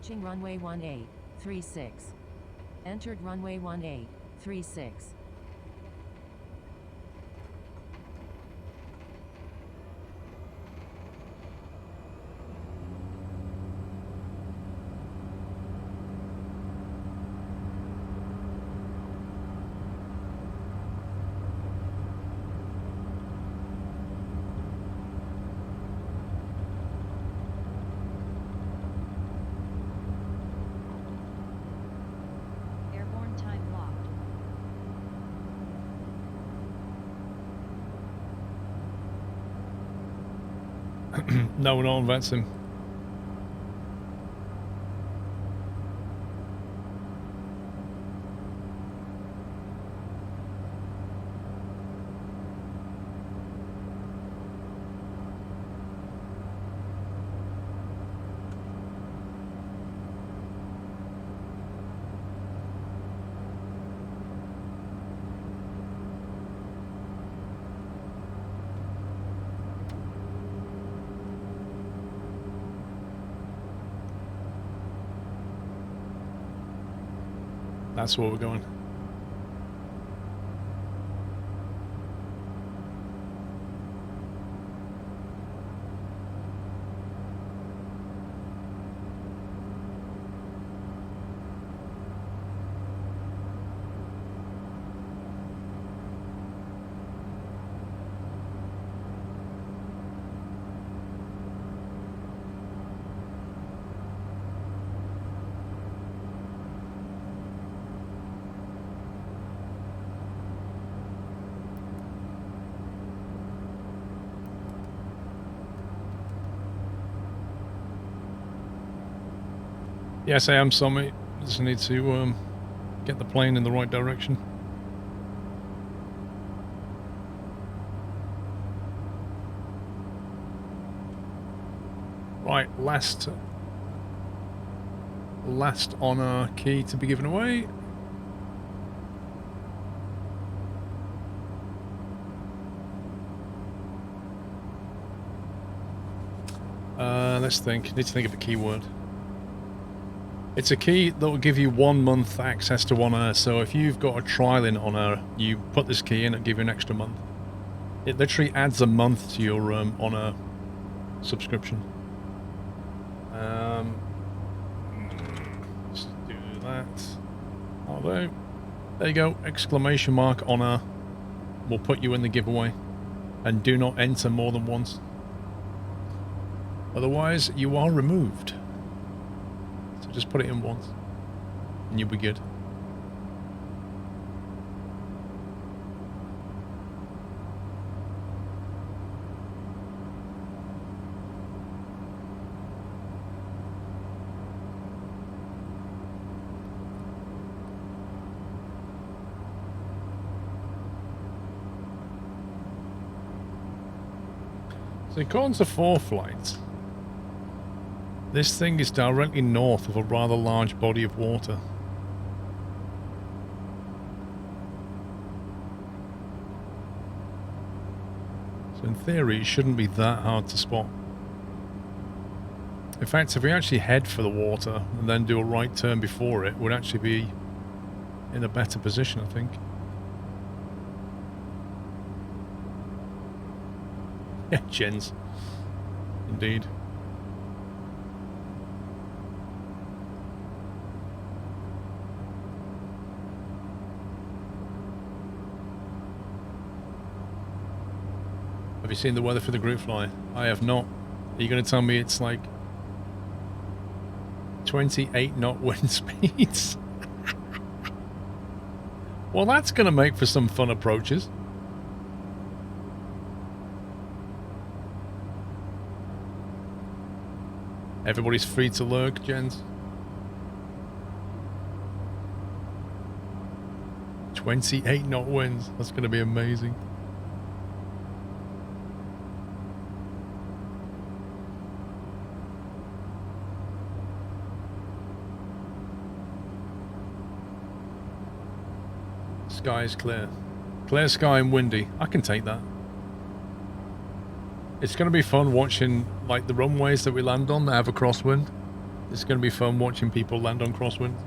Approaching runway 1836. Entered runway 1836. No, we're not on Vetsim. That's where we're going. Yes, I am, Summit. Just need to get the plane in the right direction. Right, last honor key to be given away. Let's think. Need to think of a keyword. It's a key that will give you 1 month access to Honor. So if you've got a trial in Honor, you put this key in, it'll give you an extra month. It literally adds a month to your Honor subscription. Let's do that. Although, there you go. Exclamation mark Honor will put you in the giveaway. And do not enter more than once. Otherwise, you are removed. So just put it in once. And you'll be good. So according to 4 flights, this thing is directly north of a rather large body of water. So in theory, it shouldn't be that hard to spot. In fact, if we actually head for the water and then do a right turn before it, we'd actually be in a better position, I think. Yeah, gens. Indeed. Have you seen the weather for the group fly? I have not. Are you going to tell me it's like 28 knot wind speeds? Well, that's going to make for some fun approaches. Everybody's free to lurk, gents. 28 knot winds. That's going to be amazing. Sky is clear. Clear sky and windy. I can take that. It's going to be fun watching like the runways that we land on that have a crosswind. It's going to be fun watching people land on crosswinds.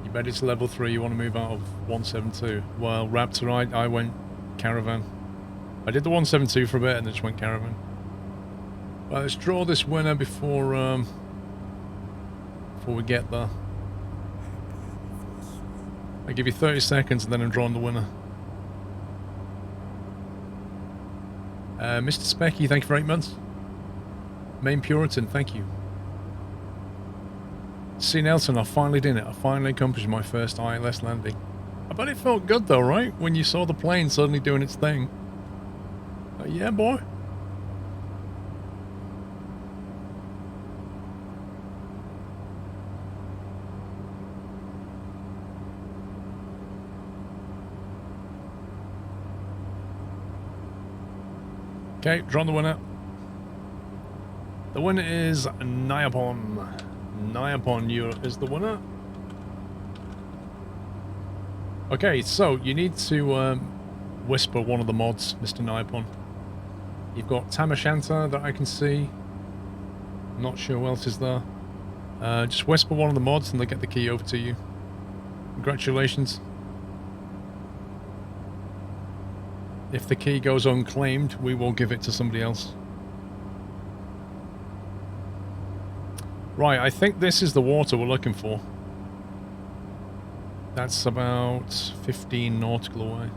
You bet it's level 3, you want to move out of 172. Well, Raptor, I went caravan. I did the 172 for a bit and then just went caravan. Well, let's draw this winner before we get there. I give you 30 seconds and then I'm drawing the winner. Mr. Specky, thank you for 8 months. Main Puritan, thank you. C. Nelson, I finally did it. I finally accomplished my first ILS landing. I bet it felt good though, right? When you saw the plane suddenly doing its thing. Yeah, boy. Okay, draw the winner. The winner is Nyapon. Nyapon is the winner. Okay, so you need to whisper one of the mods, Mr. Nyapon. You've got Tamashanta that I can see. Not sure who else is there. Just whisper one of the mods and they'll get the key over to you. Congratulations. If the key goes unclaimed, we will give it to somebody else. Right, I think this is the water we're looking for. That's about 15 nautical away.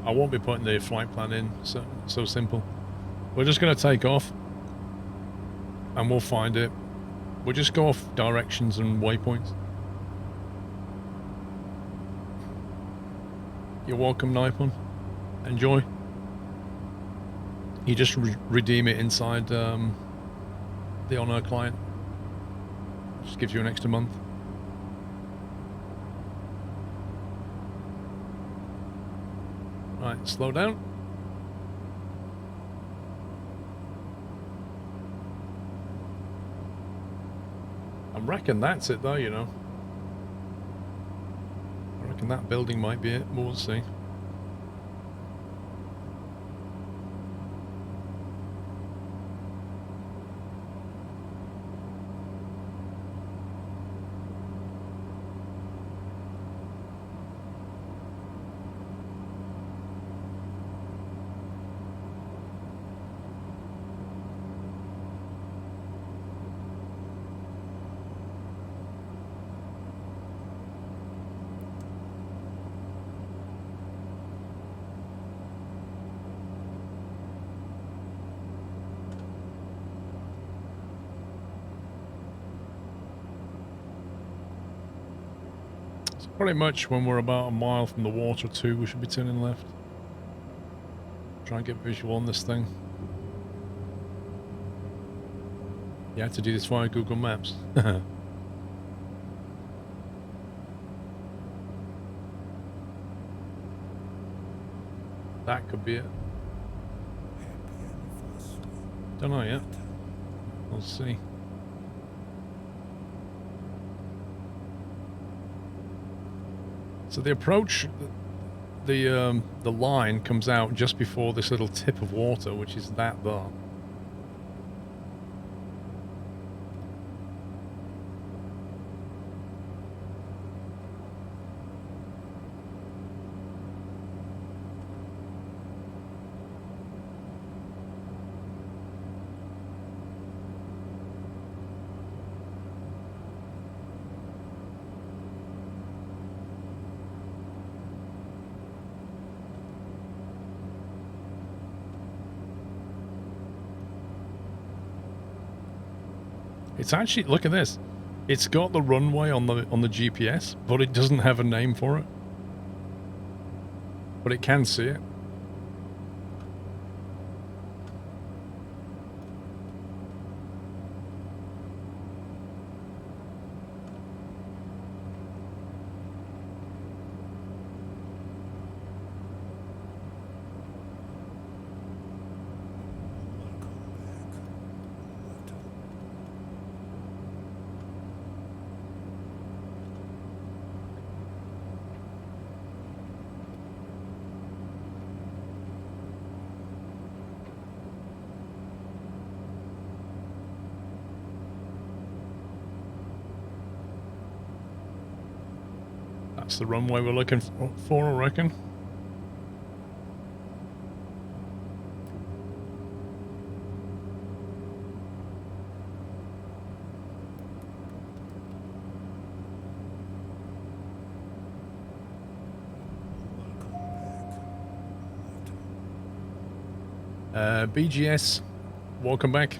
I won't be putting the flight plan in, so simple. We're just going to take off and we'll find it. We'll just go off directions and waypoints. You're welcome, Nipon. Enjoy. You just redeem it inside the Honor client. Just gives you an extra month. Right, slow down. I reckon that's it though, you know. I reckon that building might be it, but we'll see. Pretty much when we're about a mile from the water too, we should be turning left. Try and get visual on this thing. You have to do this via Google Maps. That could be it. Don't know yet. We'll see. So the approach, the line comes out just before this little tip of water, which is that there. It's actually, look at this. It's got the runway on the GPS, but it doesn't have a name for it. But it can see it. That's the runway we're looking for, I reckon. BGS, welcome back.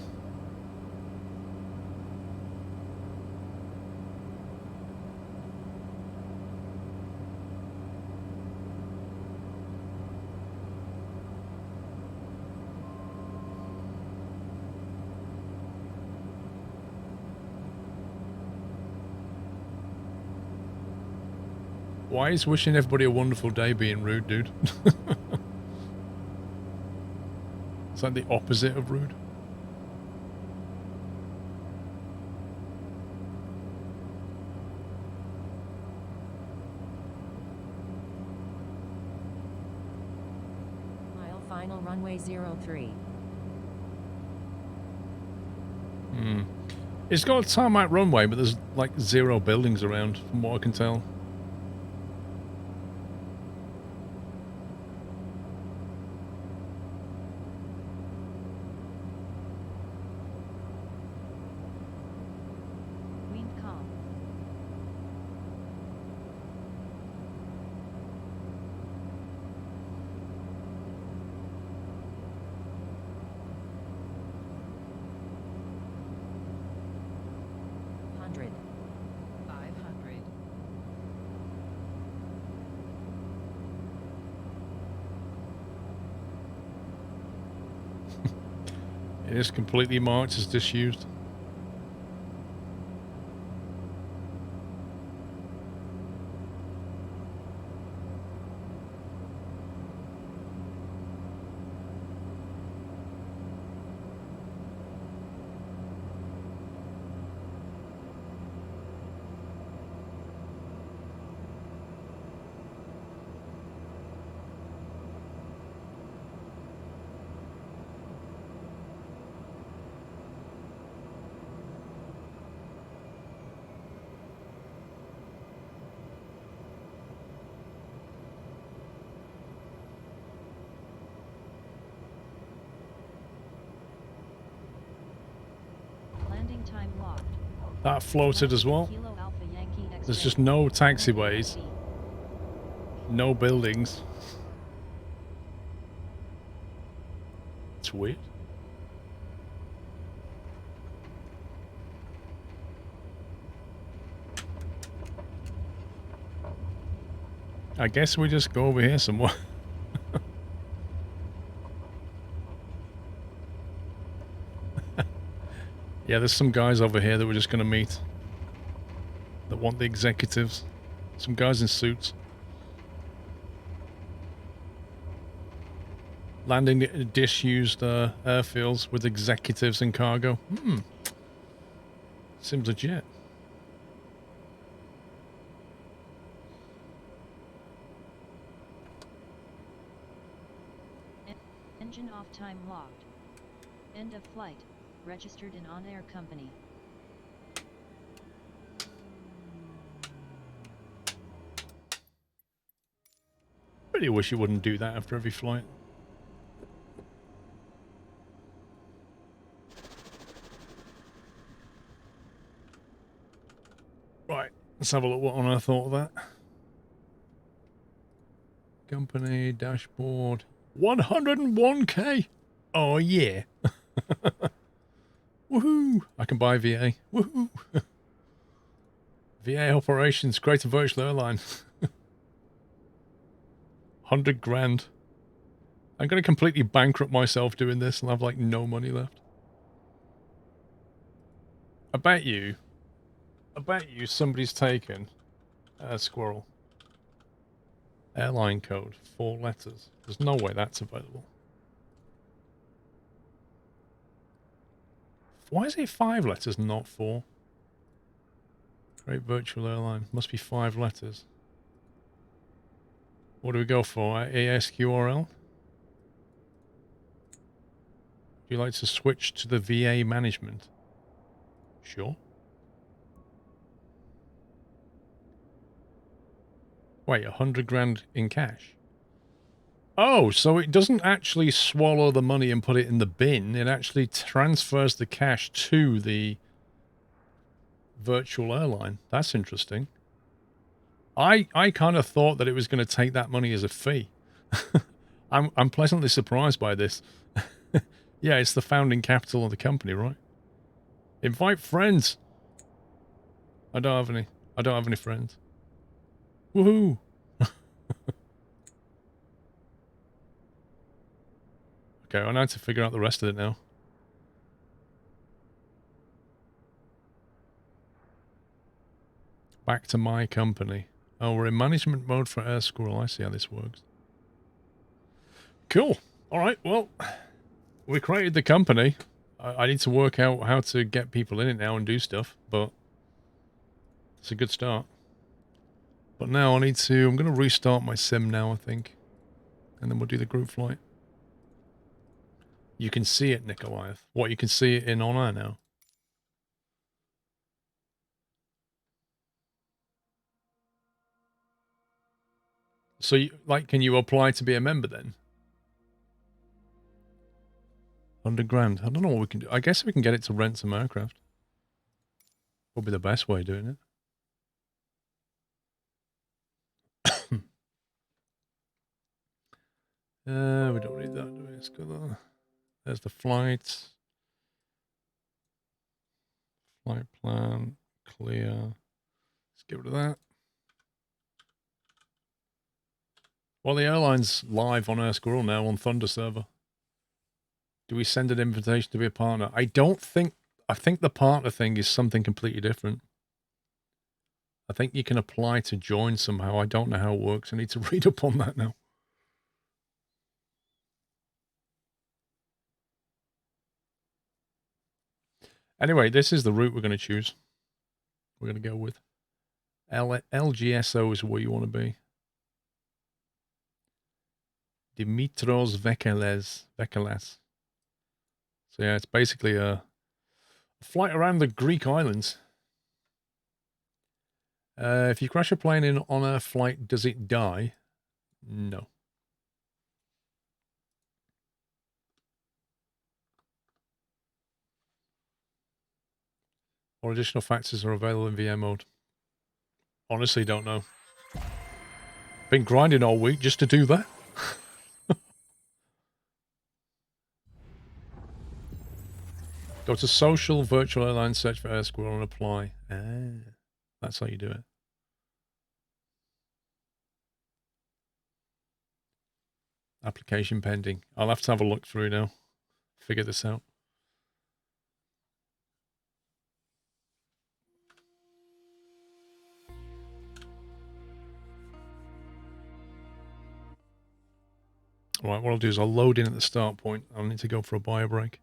Why is wishing everybody a wonderful day being rude, dude? It's like the opposite of rude. Mile final runway 03. It's got a tarmac runway, but there's like 0 buildings around, from what I can tell. It is completely marked as disused. That floated as well. There's just no taxiways, no buildings. It's weird. I guess we just go over here somewhere. Yeah, there's some guys over here that we're just going to meet that want the executives. Some guys in suits. Landing at disused airfields with executives and cargo. Seems legit. Engine off time logged. End of flight. Registered in on-air company. Really wish you wouldn't do that after every flight. Right, let's have a look what on earth thought of that. Company dashboard. 101k. Oh yeah. Woohoo! I can buy VA. Woohoo! VA operations, Greater Virtual Airline. 100 grand. I'm going to completely bankrupt myself doing this and have like no money left. I bet you somebody's taken a Squirrel. Airline code, 4 letters. There's no way that's available. Why is it 5 letters, not 4? Great Virtual Airline. Must be 5 letters. What do we go for? ASQRL? Would you like to switch to the VA management? Sure. Wait, 100 grand in cash? Oh, so it doesn't actually swallow the money and put it in the bin. It actually transfers the cash to the virtual airline. That's interesting. I kind of thought that it was going to take that money as a fee. I'm pleasantly surprised by this. Yeah, it's the founding capital of the company, right? Invite friends. I don't have any. I don't have any friends. Woohoo! Okay, I need to figure out the rest of it now. Back to my company. Oh, we're in management mode for Air Squirrel. I see how this works. Cool. All right, well, we created the company. I need to work out how to get people in it now and do stuff, but it's a good start. But now I'm going to restart my sim now, I think. And then we'll do the group flight. You can see it, Nikolaev. What, you can see it in Honor now? So, can you apply to be a member then? 100 grand. I don't know what we can do. I guess we can get it to rent some aircraft. Probably the best way of doing it. We don't need that, do we? Let's go there. There's the flight. Flight plan. Clear. Let's get rid of that. Well, the airline's live on Air Squirrel now on Thunder server. Do we send an invitation to be a partner? I think the partner thing is something completely different. I think you can apply to join somehow. I don't know how it works. I need to read up on that now. Anyway, this is the route we're going to choose. We're going to go with LGSO is where you want to be. Dimitros Vekeles. So yeah, it's basically a flight around the Greek islands. If you crash a plane on a flight, does it die? No. Or additional factors are available in VM mode? Honestly, don't know. Been grinding all week just to do that. Go to social virtual airline, search for Air Squirrel and apply. That's how you do it. Application pending. I'll have to have a look through now. Figure this out. All right, what I'll do is I'll load in at the start point. I'll need to go for a bio break.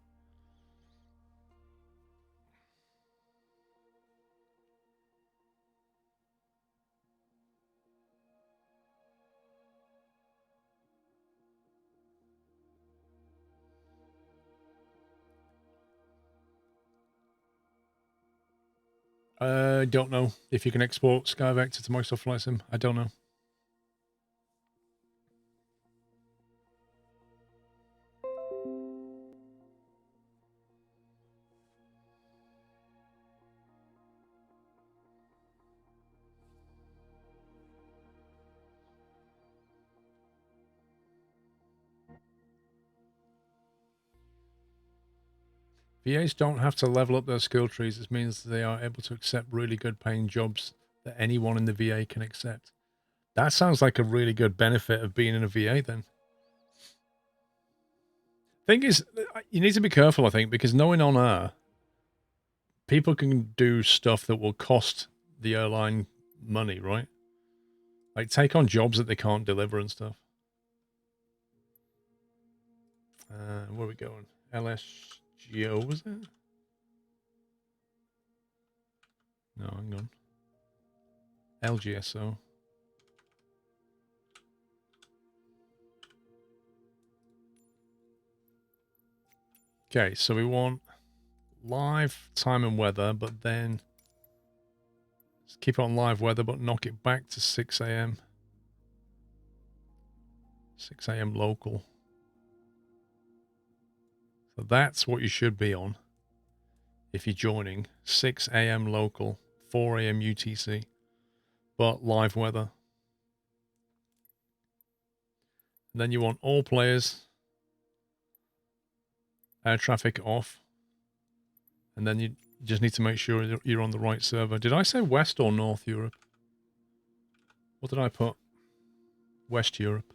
Don't know if you can export SkyVector to Microsoft Flight Sim. I don't know. VAs don't have to level up their skill trees. This means they are able to accept really good paying jobs that anyone in the VA can accept. That sounds like a really good benefit of being in a VA then. Thing is, you need to be careful, I think, because knowing on air, people can do stuff that will cost the airline money, right? Like take on jobs that they can't deliver and stuff. Where are we going? LSGO, was it? No, hang on. LGSO. Okay, so we want live time and weather, but then let's keep it on live weather, but knock it back to 6 a.m. 6 a.m. local. So that's what you should be on if you're joining. 6 a.m. local, 4 a.m. UTC, but live weather. And then you want all players, air traffic off, and then you just need to make sure you're on the right server. Did I say West or North Europe? What did I put? West Europe.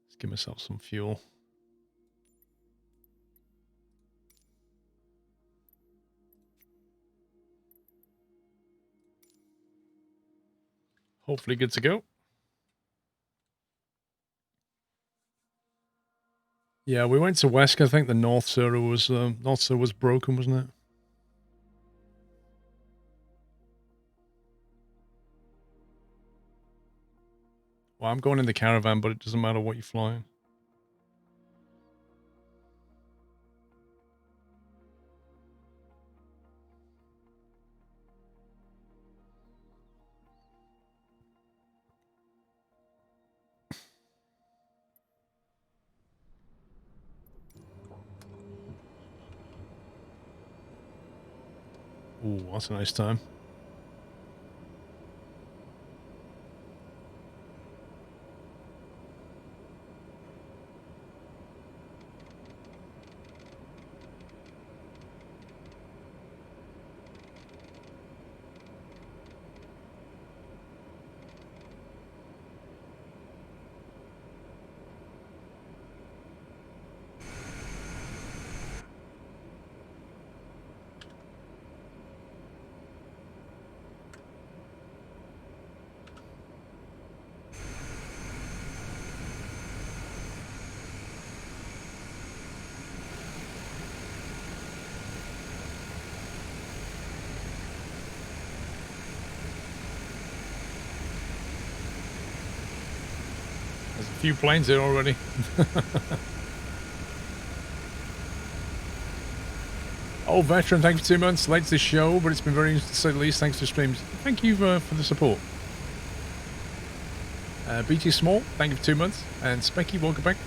Let's give myself some fuel. Hopefully good to go. Yeah, we went to West. I think the North server was broken, wasn't it? Well, I'm going in the caravan, but it doesn't matter what you're flying. Ooh, that's a nice time. There's a few planes there already. Oh, Veteran, thank you for 2 months. Late to the show, but it's been very interesting to say the least. Thanks for the streams. Thank you for the support. BT Small, thank you for 2 months. And Specky, welcome back.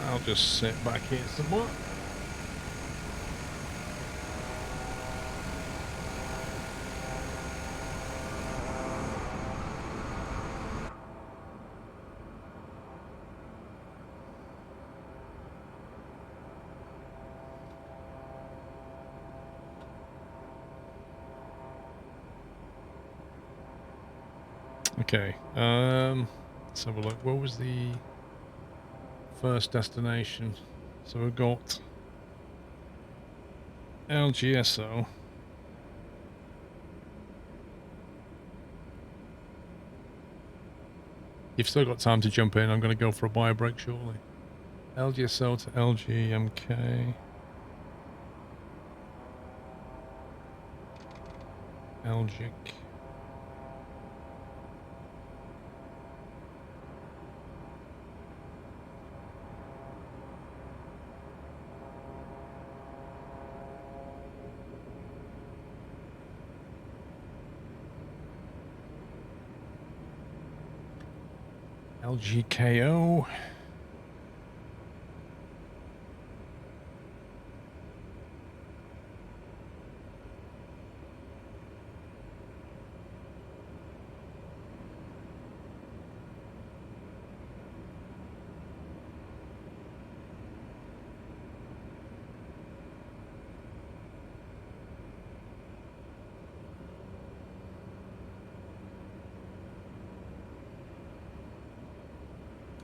I'll just sit back here somewhere. Okay, let's have a look. Where was the first destination? So we've got LGSO. You've still got time to jump in. I'm going to go for a bio break shortly. LGSO to LGMK. LGIC. LGKO.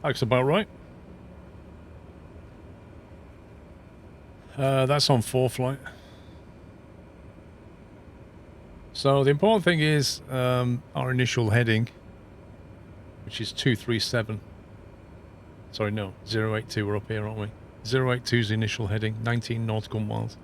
Looks about right. That's on 4 flight. So the important thing is our initial heading, which is 237. Sorry, no, 082. We're up here, aren't we? 082 is the initial heading, 19 nautical miles.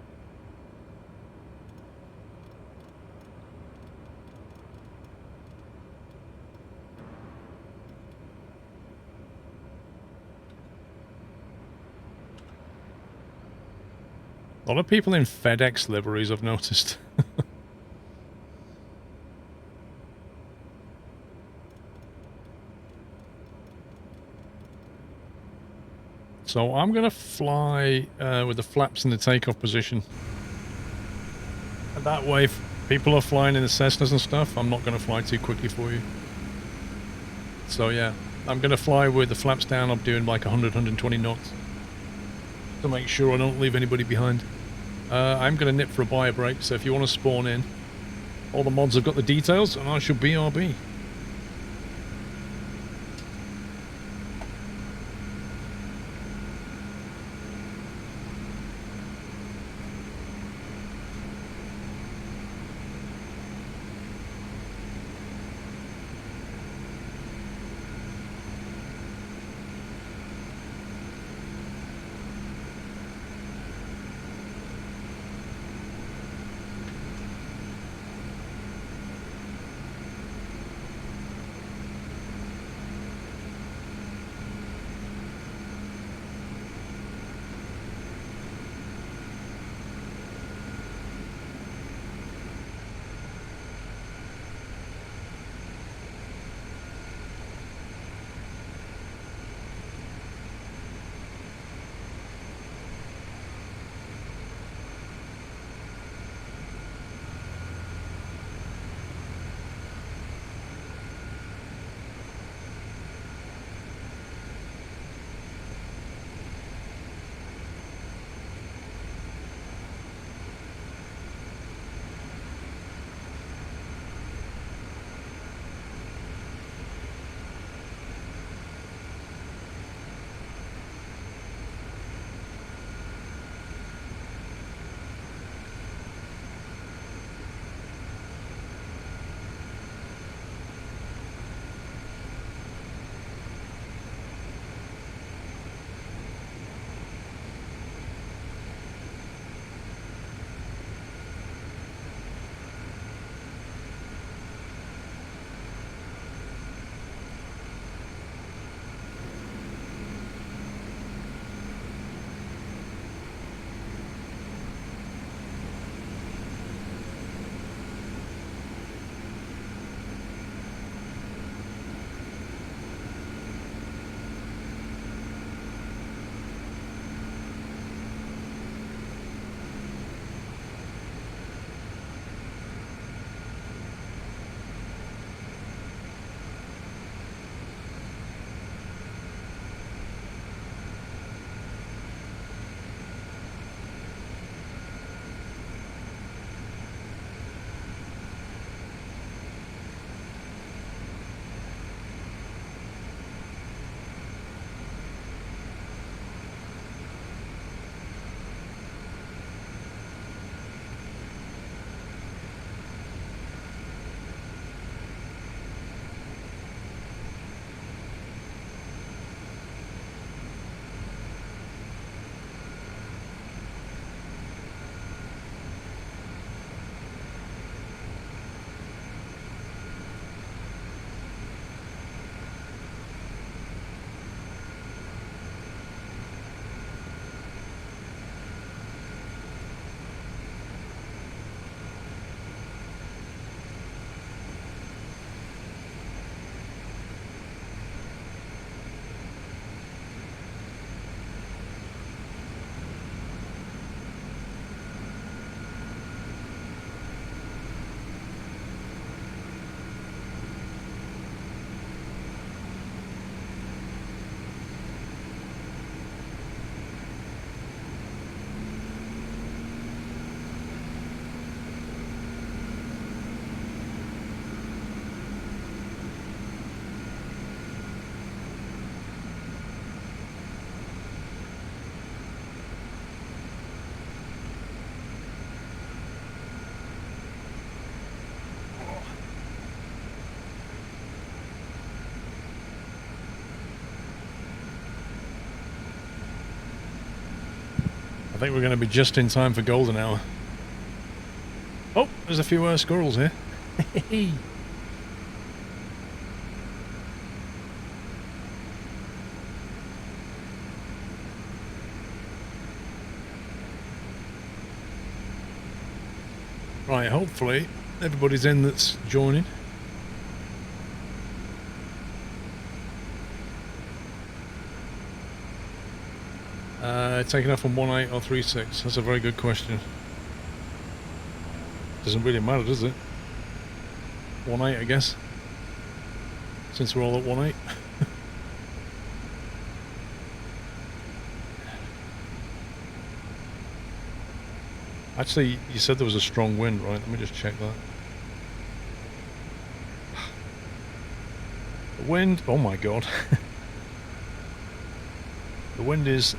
A lot of people in FedEx liveries, I've noticed. So I'm going to fly with the flaps in the takeoff position. And that way, if people are flying in the Cessnas and stuff, I'm not going to fly too quickly for you. So yeah, I'm going to fly with the flaps down. I'm doing like 100, 120 knots. To make sure I don't leave anybody behind. I'm going to nip for a buyer break, so if you want to spawn in, all the mods have got the details, and I shall BRB. I think we're going to be just in time for golden hour. Oh, there's a few squirrels here. Right, hopefully everybody's in that's joining. Taking off on 1.8 or 3.6? That's a very good question. Doesn't really matter, does it? 1.8, I guess. Since we're all at 1.8. Actually, you said there was a strong wind, right? Let me just check that. The wind, oh my god. The wind is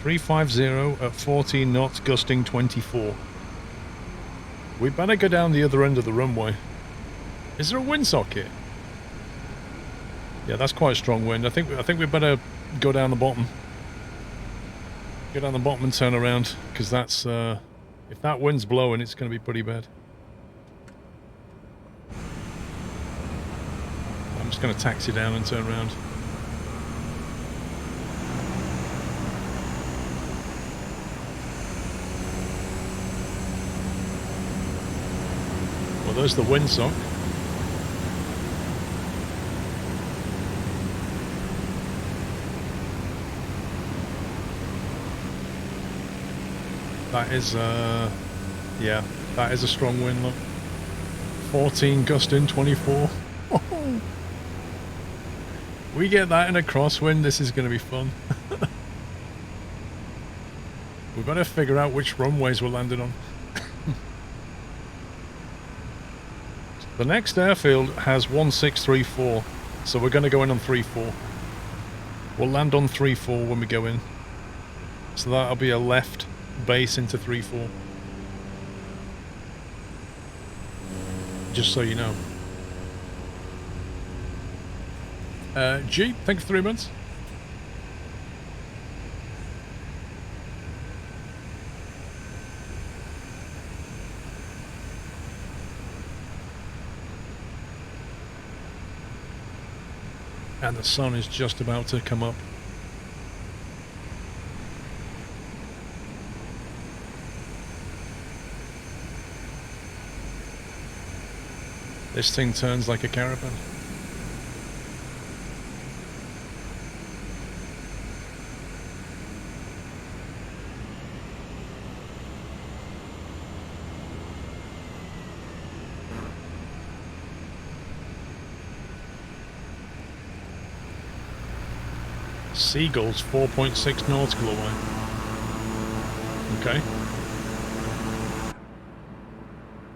350 at 14 knots, gusting 24. We better go down the other end of the runway. Is there a windsock here? Yeah, that's quite a strong wind. I think we better go down the bottom. Go down the bottom and turn around, because that's if that wind's blowing, it's going to be pretty bad. I'm just going to taxi down and turn around. Well, there's the windsock. That is, yeah, that is a strong wind, look. 14 gusting 24. We get that in a crosswind, this is going to be fun. We better figure out which runways we're landing on. The next airfield has 1634, so we're going to go in on 34. We'll land on 34 when we go in. So that'll be a left base into 34. Just so you know. G, thank you for 3 months. And the sun is just about to come up. This thing turns like a caravan. Seagulls 4.6 nautical away. Okay.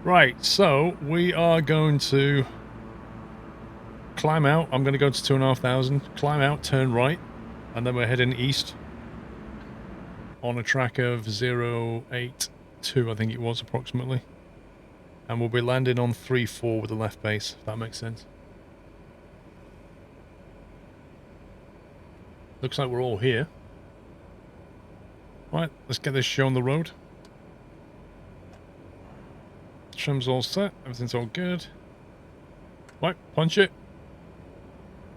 Right, so we are going to climb out. I'm going to go to 2,500, climb out, turn right, and then we're heading east on a track of 082, I think it was approximately. And we'll be landing on 34 with the left base, if that makes sense. Looks like we're all here. Right, let's get this show on the road. Trim's all set, everything's all good. Right, punch it.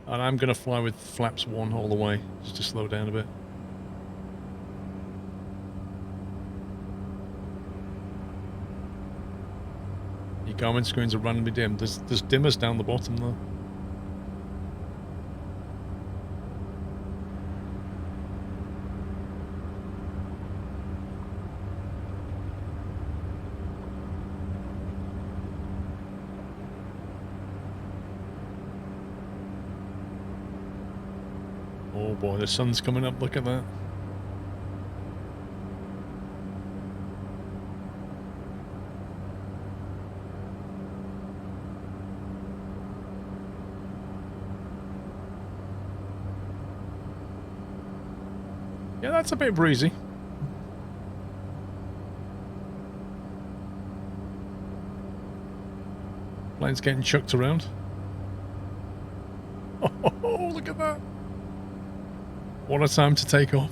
And I'm going to fly with flaps 1 all the way, just to slow down a bit. Your Garmin screens are randomly dim. There's dimmers down the bottom though. Oh boy, the sun's coming up, look at that. Yeah, that's a bit breezy. Plane's getting chucked around. Oh, look at that. What a time to take off.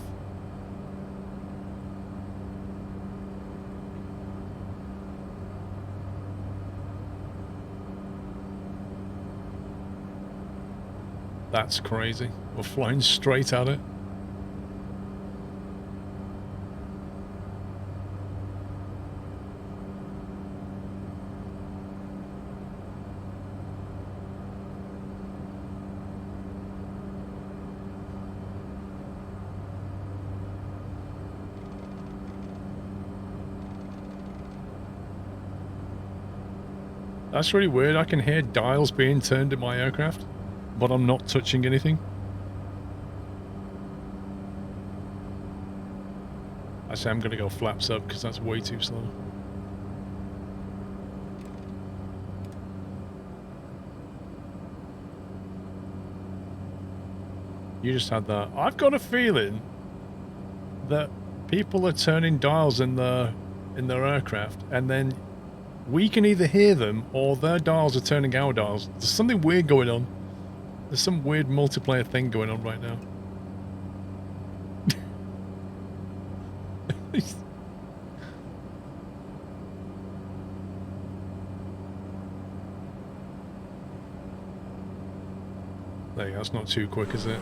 That's crazy. We're flying straight at it. That's really weird. I can hear dials being turned at my aircraft, but I'm not touching anything. I say I'm going to go flaps up because that's way too slow. You just had that. I've got a feeling that people are turning dials in their aircraft, and then we can either hear them or their dials are turning our dials. There's something weird going on. There's some weird multiplayer thing going on right now. There you go, that's not too quick, is it?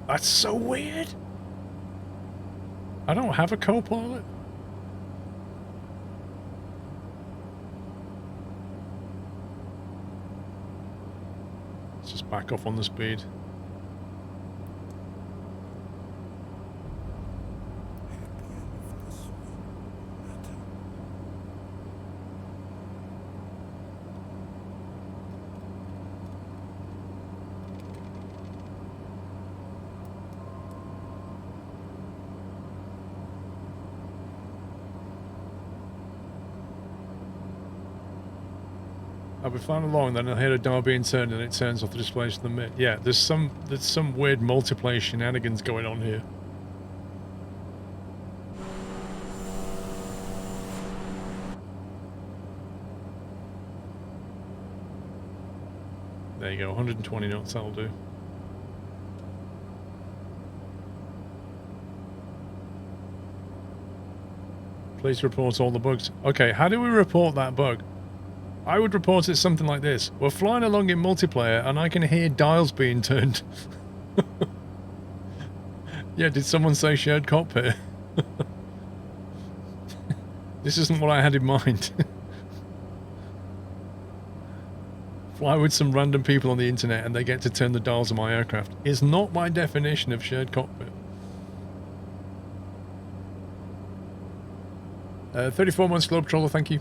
That's so weird. I don't have a co-pilot. Let's just back off on the speed. I'll be flying along, then I'll hear a dial being turned and it turns off the display to the mid. Yeah, there's some weird multiplayer shenanigans going on here. There you go, 120 knots, that'll do. Please report all the bugs. Okay, how do we report that bug? I would report it something like this. We're flying along in multiplayer and I can hear dials being turned. Yeah, did someone say shared cockpit? This isn't what I had in mind. Fly with some random people on the internet and they get to turn the dials of my aircraft. Is not my definition of shared cockpit. 34 months Globetroller, thank you.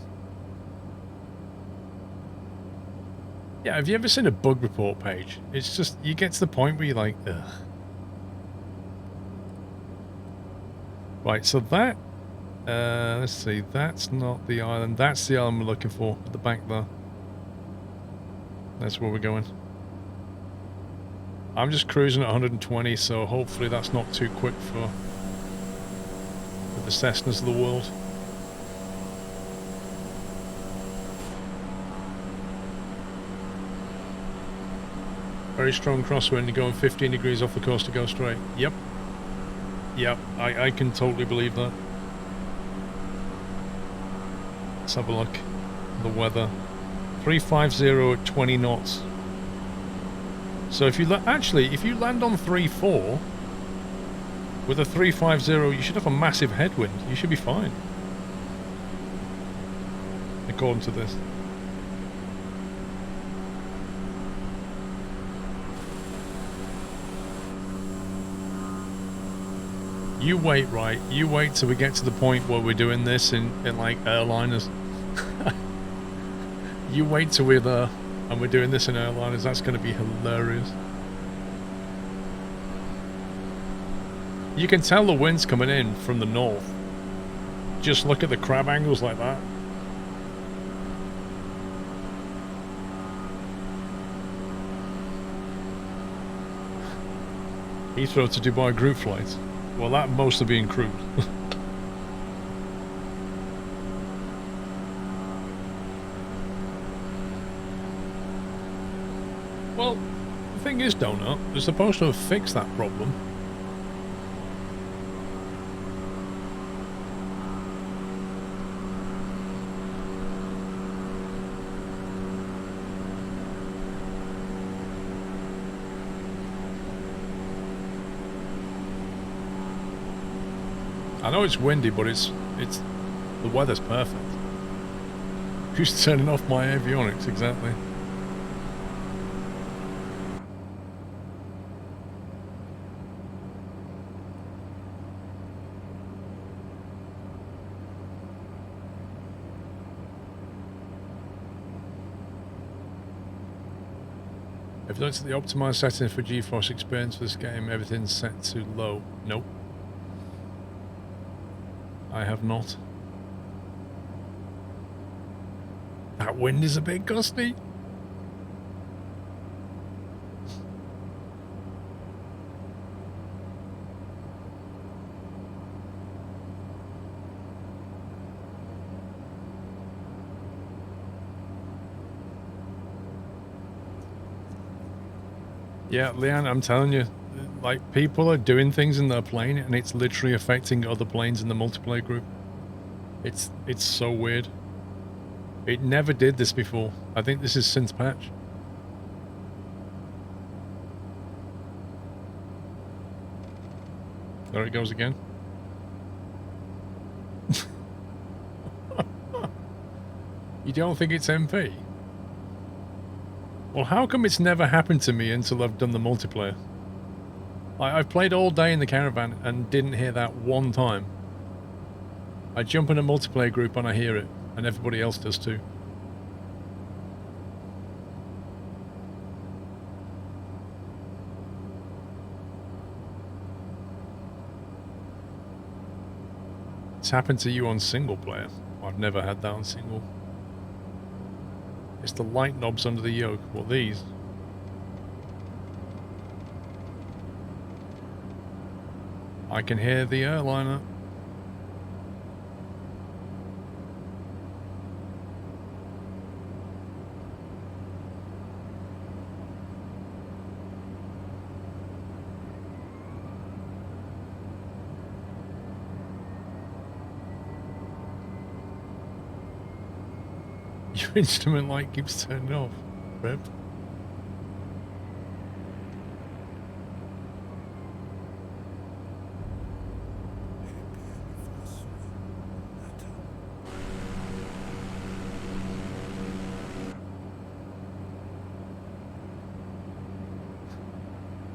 Yeah, have you ever seen a bug report page? It's just, you get to the point where you're like, ugh. Right, so that, let's see, that's not the island. That's the island we're looking for, at the back there. That's where we're going. I'm just cruising at 120, so hopefully that's not too quick for the Cessnas of the world. Very strong crosswind, you're going 15 degrees off the coast to go straight. Yep. Yep, I can totally believe that. Let's have a look. The weather. 350 at 20 knots. So if you if you land on 3.4 with a 350, you should have a massive headwind. You should be fine. According to this. You wait, right? You wait till we get to the point where we're doing this in like airliners. You wait till we're there and we're doing this in airliners. That's going to be hilarious. You can tell the wind's coming in from the north. Just look at the crab angles like that. Heathrow to Dubai group flights. Well, that mostly being crewed. Well, the thing is, Donut, they're supposed to have fixed that problem. I know it's windy, but it's the weather's perfect. Just turning off my avionics, exactly. If you look at the optimized settings for GeForce experience for this game, everything's set to low. Nope. I have not. That wind is a bit gusty. Yeah, Leanne, I'm telling you, like, people are doing things in their plane and it's literally affecting other planes in the multiplayer group. It's so weird. It never did this before. I think this is since patch. There it goes again. You don't think it's MP? Well, how come it's never happened to me until I've done the multiplayer? I've played all day in the caravan and didn't hear that one time. I jump in a multiplayer group and I hear it, and everybody else does too. It's happened to you on single player. I've never had that on single. It's the light knobs under the yoke. What, these? I can hear the airliner. Your instrument light keeps turning off. Rip.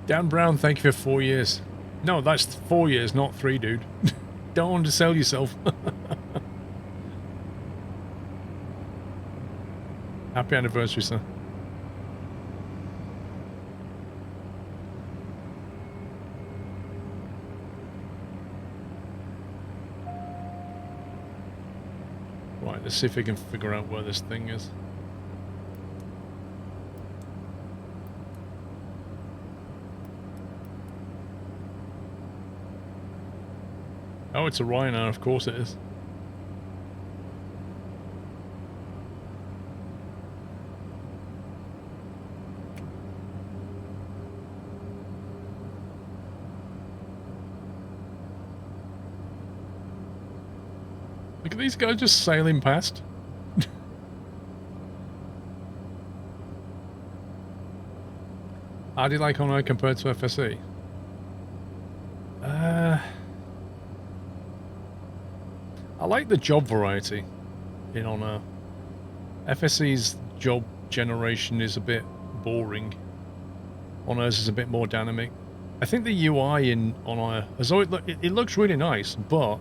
Dan Brown, thank you for 4 years. No, that's 4 years, not 3, dude. Don't undersell yourself. Happy anniversary, sir. Right, let's see if we can figure out where this thing is. Oh, it's a Ryanair, of course it is. Look at these guys just sailing past. How do you like Honor compared to FSE? I like the job variety in Honor. FSE's job generation is a bit boring. Honor's is a bit more dynamic. I think the UI in Honor, as though it looks really nice, but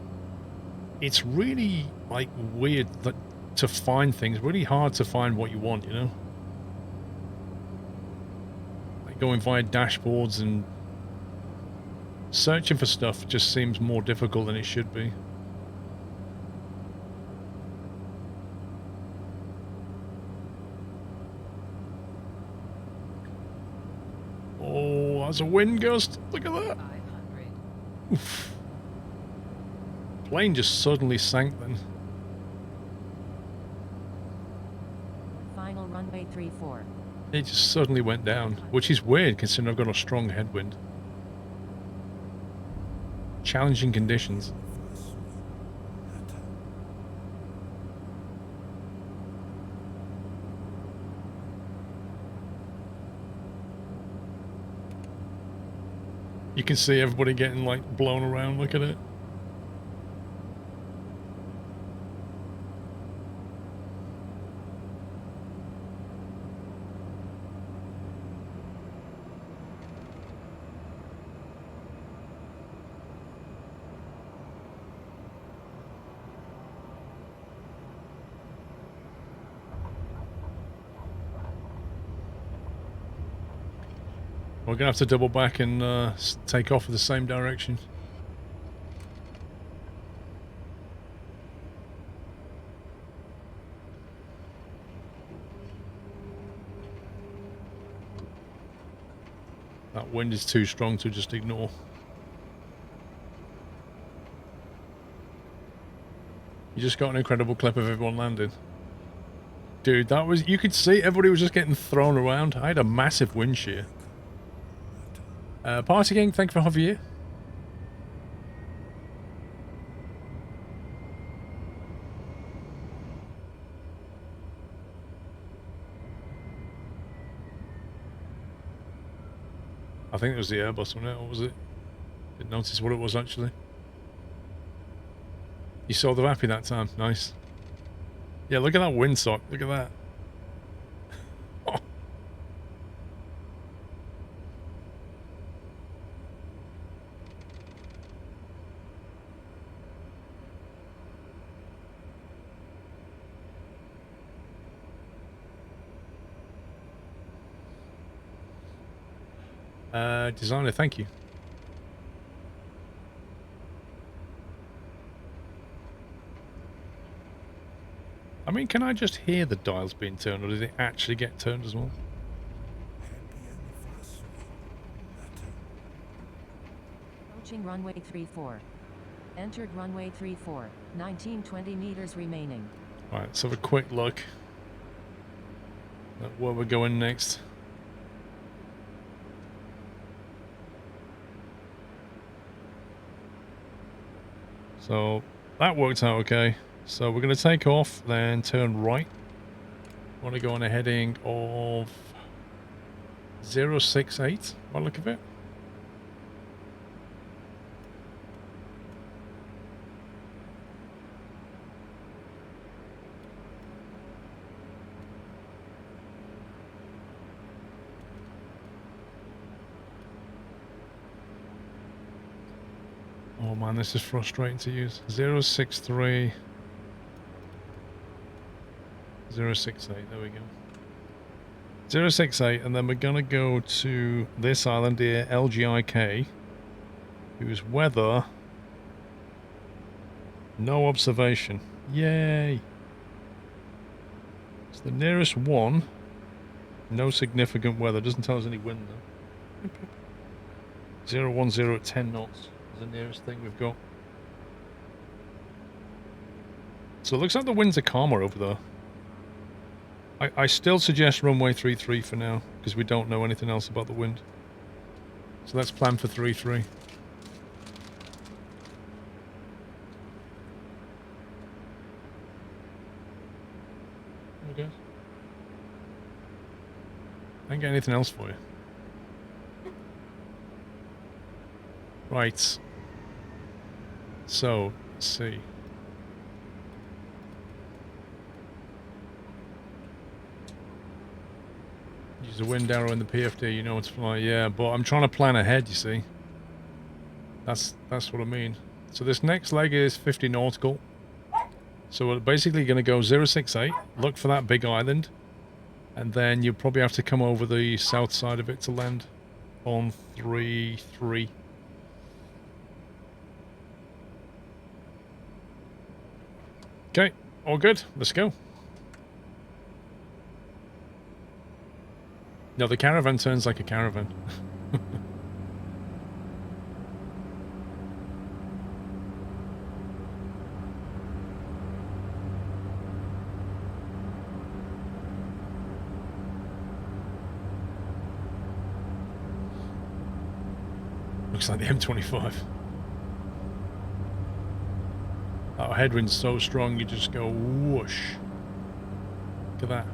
it's really like weird to find things. Really hard to find what you want, you know. Like going via dashboards and searching for stuff just seems more difficult than it should be. Oh, that's a wind gust. Look at that. 500. Oof. Plane just suddenly sank then. Final runway 34. It just suddenly went down, which is weird considering I've got a strong headwind. Challenging conditions. You can see everybody getting like blown around, look at it. we're gonna have to double back and take off in the same direction. That wind is too strong to just ignore. You just got an incredible clip of everyone landing. Dude, that was... You could see everybody was just getting thrown around. I had a massive wind shear. Party King, thank you for having you. I think it was the Airbus, wasn't it? Or was it? Didn't notice what it was actually. You saw the Vappy that time. Nice. Yeah, look at that windsock. Look at that. Designer, thank you. I mean, can I just hear the dials being turned, or did it actually get turned as well? Approaching runway 34. Entered runway 34. 1920 meters remaining. Alright, let's have a quick look at where we're going next. So that worked out okay. So we're going to take off, then turn right. Want to go on a heading of 068 by the look of it. Oh man, this is frustrating to use. 063 068, there we go. 068, and then we're gonna go to this island here, LGIK, whose weather, no observation. Yay! It's the nearest one, no significant weather, doesn't tell us any wind though. 010 at 10 knots. The nearest thing we've got. So it looks like the winds are calmer over there. I still suggest runway 33 for now, because we don't know anything else about the wind. So let's plan for 33. Okay. I ain't got anything else for you. Right. So, let's see. Use the wind arrow in the PFD, you know it's fly. Yeah, but I'm trying to plan ahead, you see. That's what I mean. So this next leg is 50 nautical. So we're basically going to go 068, look for that big island, and then you'll probably have to come over the south side of it to land on 33. Okay, all good. Let's go. No, the caravan turns like a caravan. Looks like the M25. That headwind's so strong, you just go whoosh. Look at that.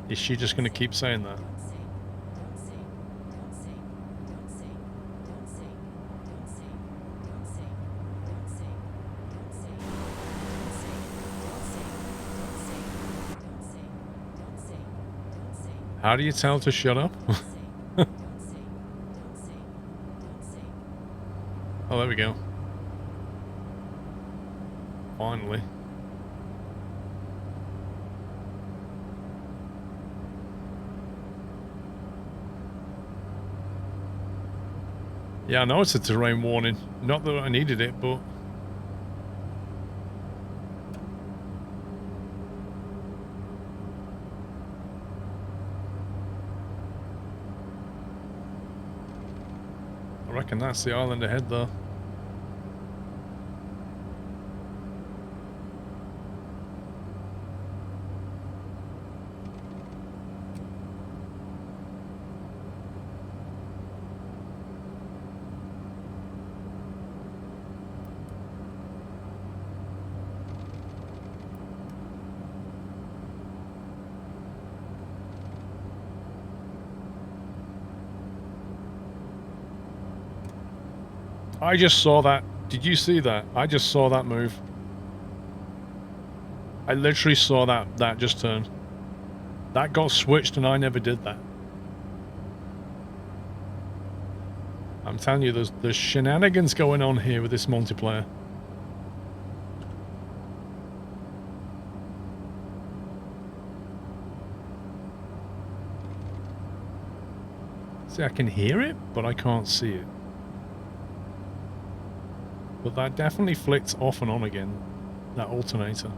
Is she just going to keep saying that? How do you tell to shut up? Oh, there we go. Finally. Yeah, I know it's a terrain warning. Not that I needed it, but... I reckon that's the island ahead, though. I just saw that. Did you see that? I just saw that move. I literally saw that just turn. That got switched and I never did that. I'm telling you, there's shenanigans going on here with this multiplayer. See, I can hear it, but I can't see it. But that definitely flicked off and on again, that alternator.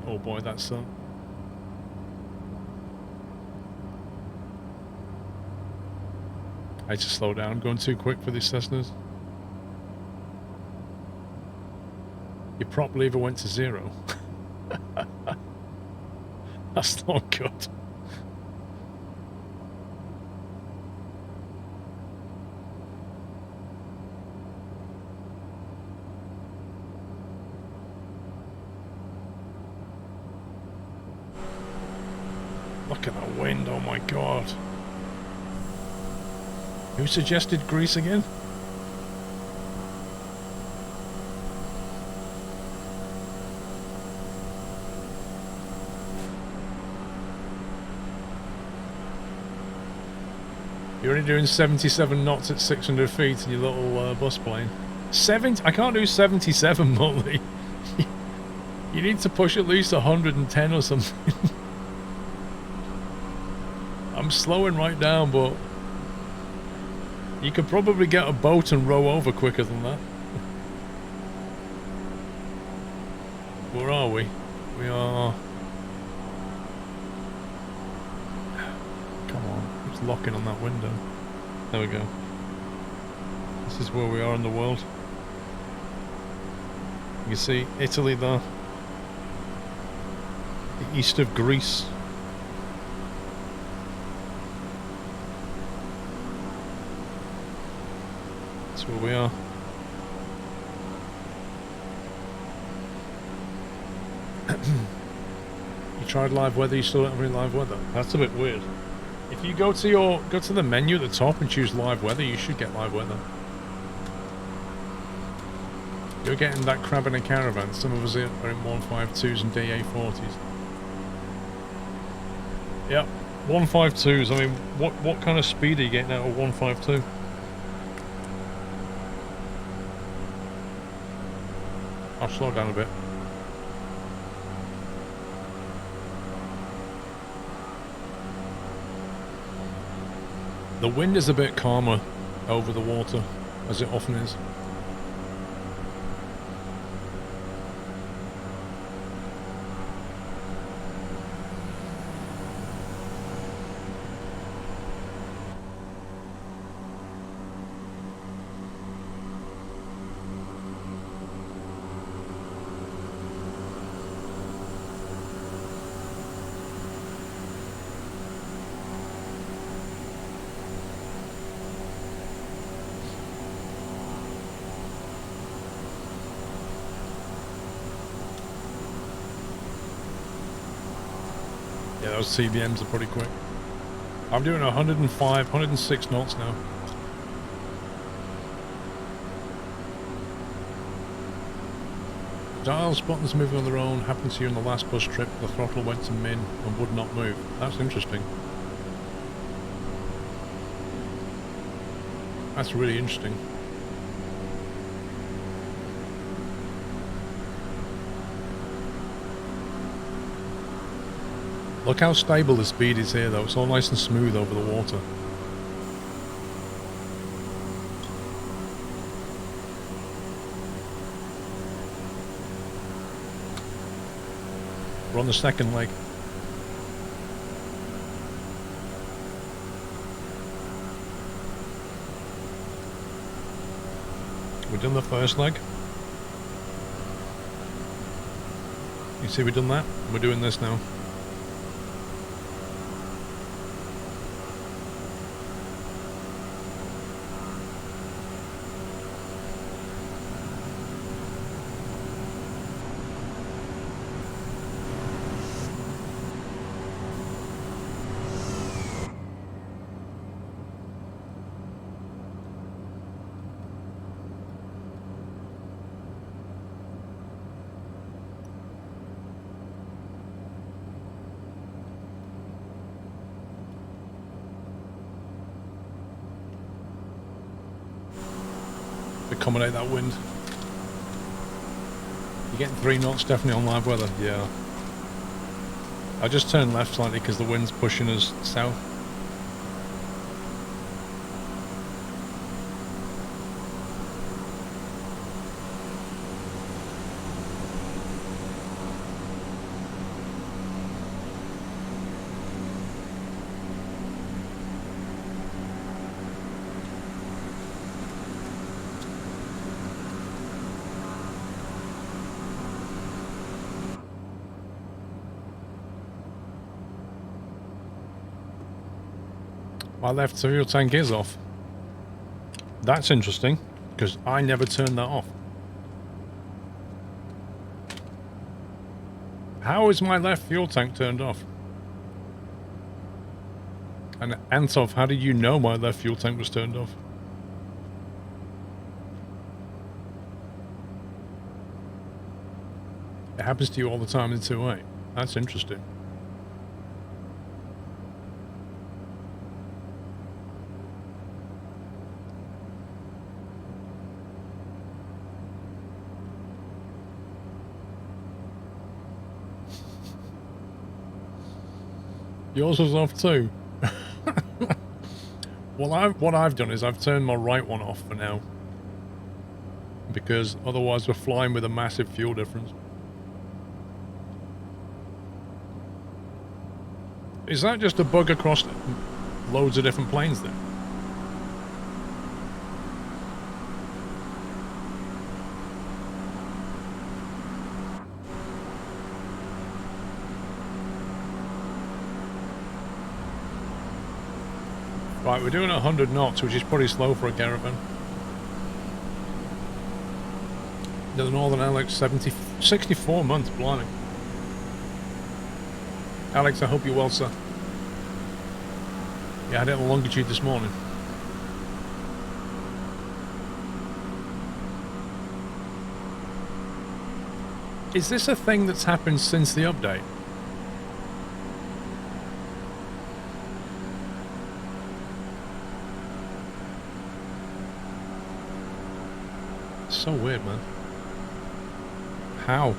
Oh boy, that's I had to slow down. I'm going too quick for these Cessnas. Your prop lever went to 0. That's not good. Look at that wind, oh my god. Who suggested Greece again? You're only doing 77 knots at 600 feet in your little bus plane. 70? I can't do 77, Molly. You need to push at least 110 or something. I'm slowing right down, but you could probably get a boat and row over quicker than that. Where are we? We are... Come on, it's locking on that window. There we go. This is where we are in the world. You can see Italy there. The east of Greece. That's where we are. You tried live weather, you still don't have any live weather. That's a bit weird. If you go to the menu at the top and choose live weather, you should get live weather. You're getting that crab in a caravan. Some of us are in 152s and DA40s. Yep, 152s. I mean, what kind of speed are you getting out of 152? I'll slow down a bit. The wind is a bit calmer over the water, as it often is. Yeah, those CBMs are pretty quick. I'm doing 105, 106 knots now. Dials, buttons moving on their own. Happened to you on the last bus trip. The throttle went to min and would not move. That's interesting. That's really interesting. Look how stable the speed is here though, it's all nice and smooth over the water. We're on the second leg. We've done the first leg. You see we've done that? We're doing this now. Accommodate that wind. You're getting 3 knots definitely on live weather, yeah. I just turned left slightly because the wind's pushing us south. My left fuel tank is off. That's interesting, because I never turned that off. How is my left fuel tank turned off? And Antov, how did you know my left fuel tank was turned off? It happens to you all the time in 2.8. That's interesting. Yours was off too. Well, what I've done is I've turned my right one off for now, because otherwise we're flying with a massive fuel difference. Is that just a bug across loads of different planes then? Right, we're doing 100 knots, which is pretty slow for a caravan. The Northern Alex, 64 months, blimey. Alex, I hope you're well, sir. Yeah, I had it on longitude this morning. Is this a thing that's happened since the update? So weird, man. How?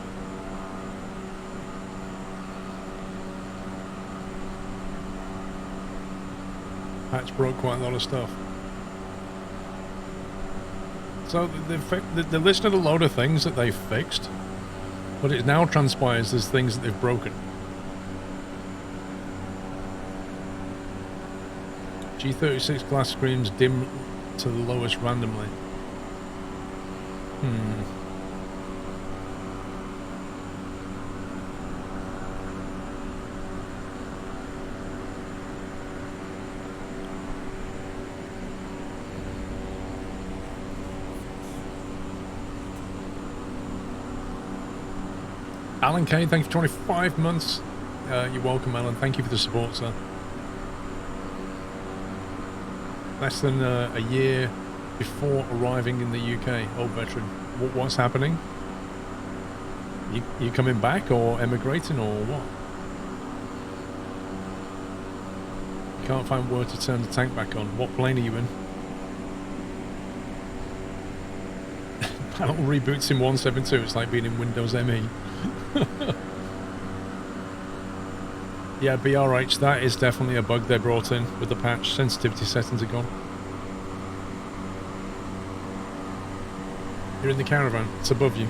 Patch broke quite a lot of stuff. So they listed a load of things that they fixed, but it now transpires there's things that they've broken. G36 glass screens dim to the lowest randomly. Alan Kane, thank you for 25 months. You're welcome, Alan. Thank you for the support, sir. Less than a year before arriving in the UK, old veteran. What's happening? You coming back or emigrating or what? You can't find word to turn the tank back on. What plane are you in? channel reboots in 172. It's like being in Windows ME. Yeah, BRH, that is definitely a bug they brought in with the patch. Sensitivity settings are gone. You're in the caravan. It's above you.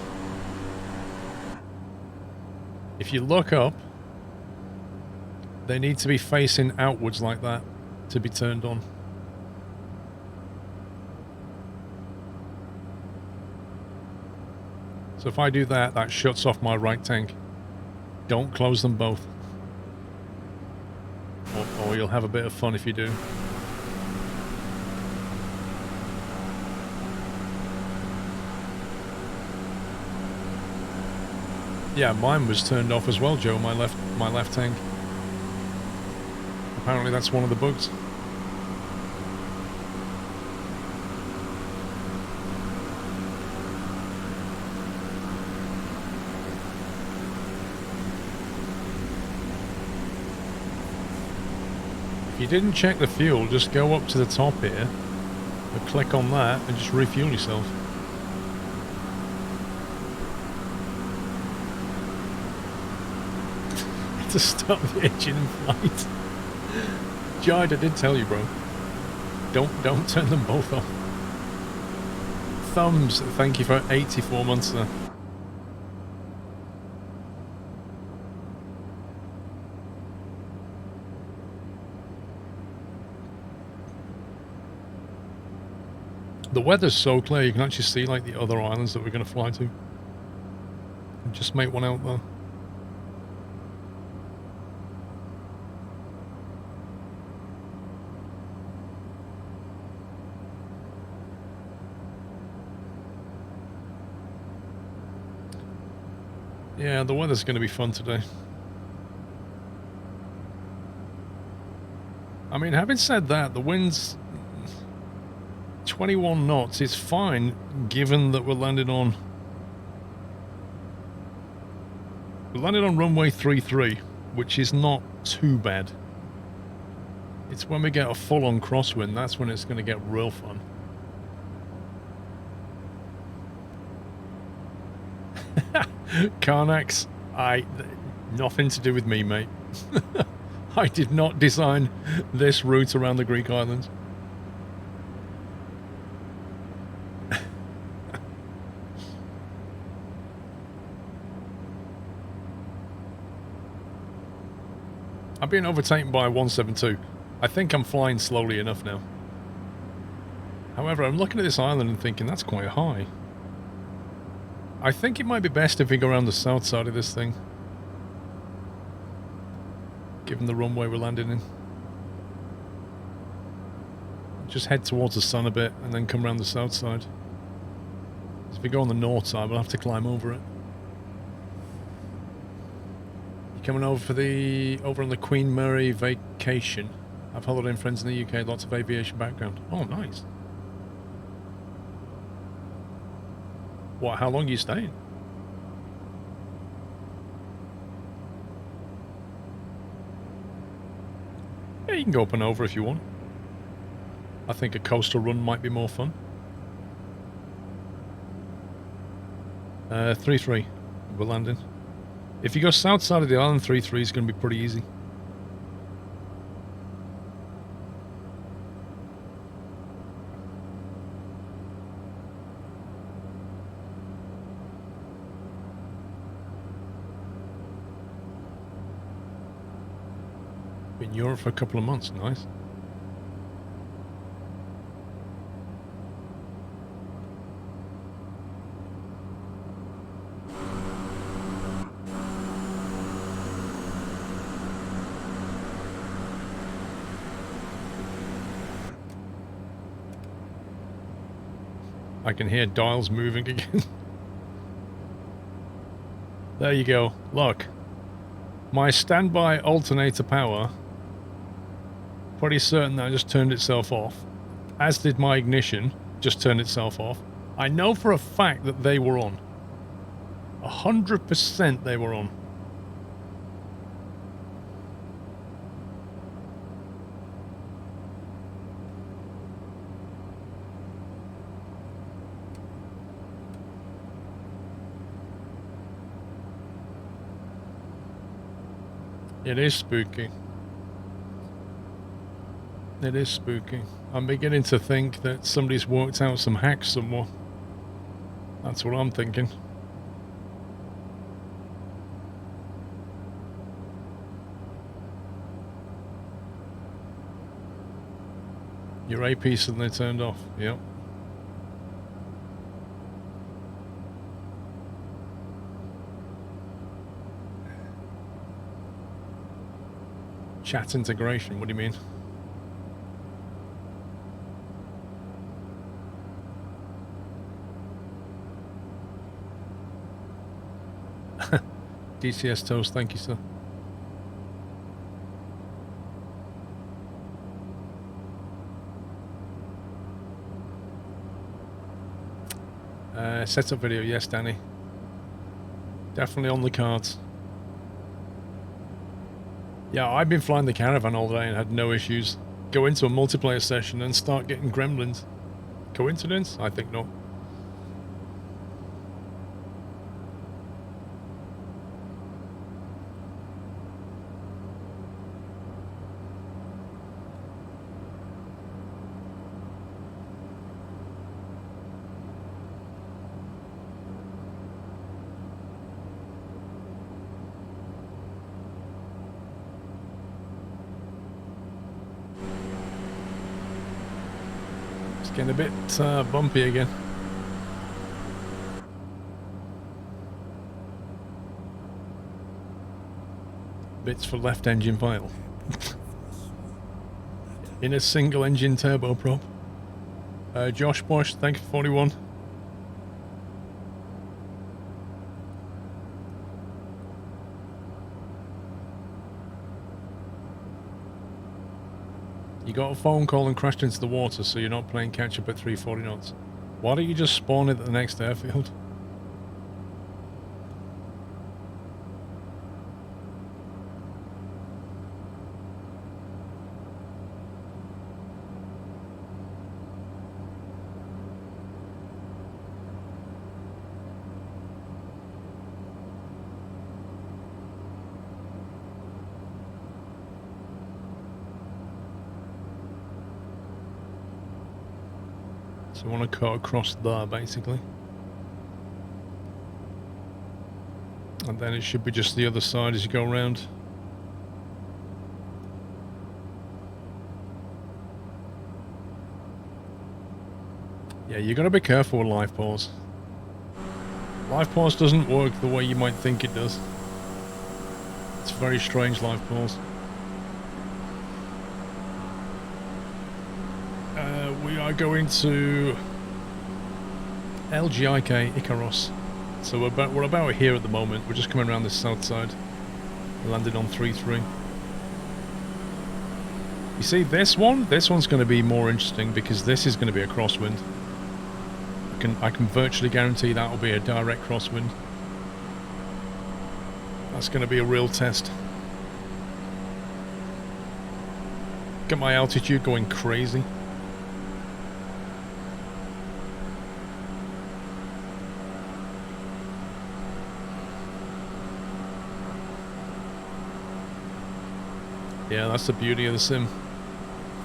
If you look up, they need to be facing outwards like that to be turned on. So if I do that, that shuts off my right tank. Don't close them both. Or you'll have a bit of fun if you do. Yeah, mine was turned off as well, Joe, my left tank. Apparently that's one of the bugs. If you didn't check the fuel, just go up to the top here and click on that and just refuel yourself. To stop the engine in flight. Jide, I did tell you, bro. Don't turn them both off. Thumbs, thank you for 84 months there. The weather's so clear you can actually see like the other islands that we're going to fly to. And just make one out there. Yeah, the weather's going to be fun today. I mean, having said that, the wind's 21 knots. It's fine, given that we're landing on runway 33, which is not too bad. It's when we get a full-on crosswind, that's when it's going to get real fun. Carnax, nothing to do with me, mate. I did not design this route around the Greek islands. I'm being overtaken by 172. I think I'm flying slowly enough now. However, I'm looking at this island and thinking that's quite high. I think it might be best if we go around the south side of this thing. Given the runway we're landing in. Just head towards the sun a bit and then come around the south side. If we go on the north side, we'll have to climb over it. You coming over for over on the Queen Mary vacation? I've holidaying friends in the UK, lots of aviation background. Oh, nice. What, how long are you staying? Yeah, you can go up and over if you want. I think a coastal run might be more fun. 3-3, we're landing. If you go south side of the island, 3-3 is going to be pretty easy. Been in Europe for a couple of months, nice. I can hear dials moving again. There you go. Look. My standby alternator power, pretty certain that just turned itself off. As did my ignition, just turned itself off. I know for a fact that they were on. 100% they were on. It is spooky. It is spooky. I'm beginning to think that somebody's worked out some hacks somewhere. That's what I'm thinking. Your AP suddenly turned off. Yep. Chat integration, what do you mean? DCS Toast, thank you, sir. Setup video, yes, Danny. Definitely on the cards. Yeah, I've been flying the caravan all day and had no issues. Go into a multiplayer session and start getting gremlins. Coincidence? I think not. Getting a bit bumpy again. Bits for left engine vital. In a single engine turboprop. Josh Bosch, thank you for 41. You got a phone call and crashed into the water, so you're not playing catch up at 340 knots. Why don't you just spawn at the next airfield? So I want to cut across there, basically. And then it should be just the other side as you go around. Yeah, you got to be careful with live pause. Live pause doesn't work the way you might think it does. It's very strange, live pause. We are going to LGIK Icaros. So we're about here at the moment. We're just coming around this south side. We landed on 3-3. You see this one? This one's going to be more interesting because this is going to be a crosswind. I can virtually guarantee that will be a direct crosswind. That's going to be a real test. Get my altitude going crazy. Yeah, that's the beauty of the sim.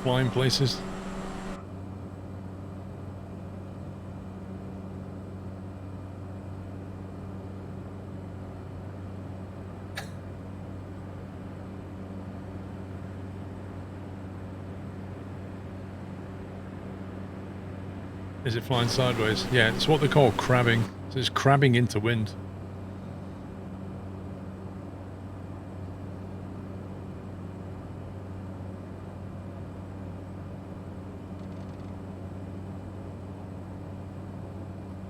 Flying places. Is it flying sideways? Yeah, it's what they call crabbing. So it's crabbing into wind.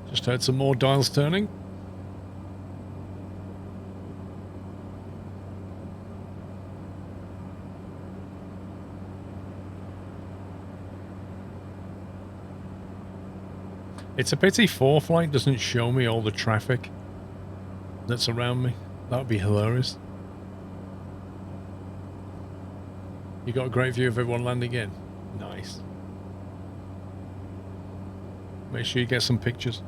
Just heard some more dials turning. It's a pity 4Flight doesn't show me all the traffic that's around me. That would be hilarious. You got a great view of everyone landing in. Nice. Make sure you get some pictures.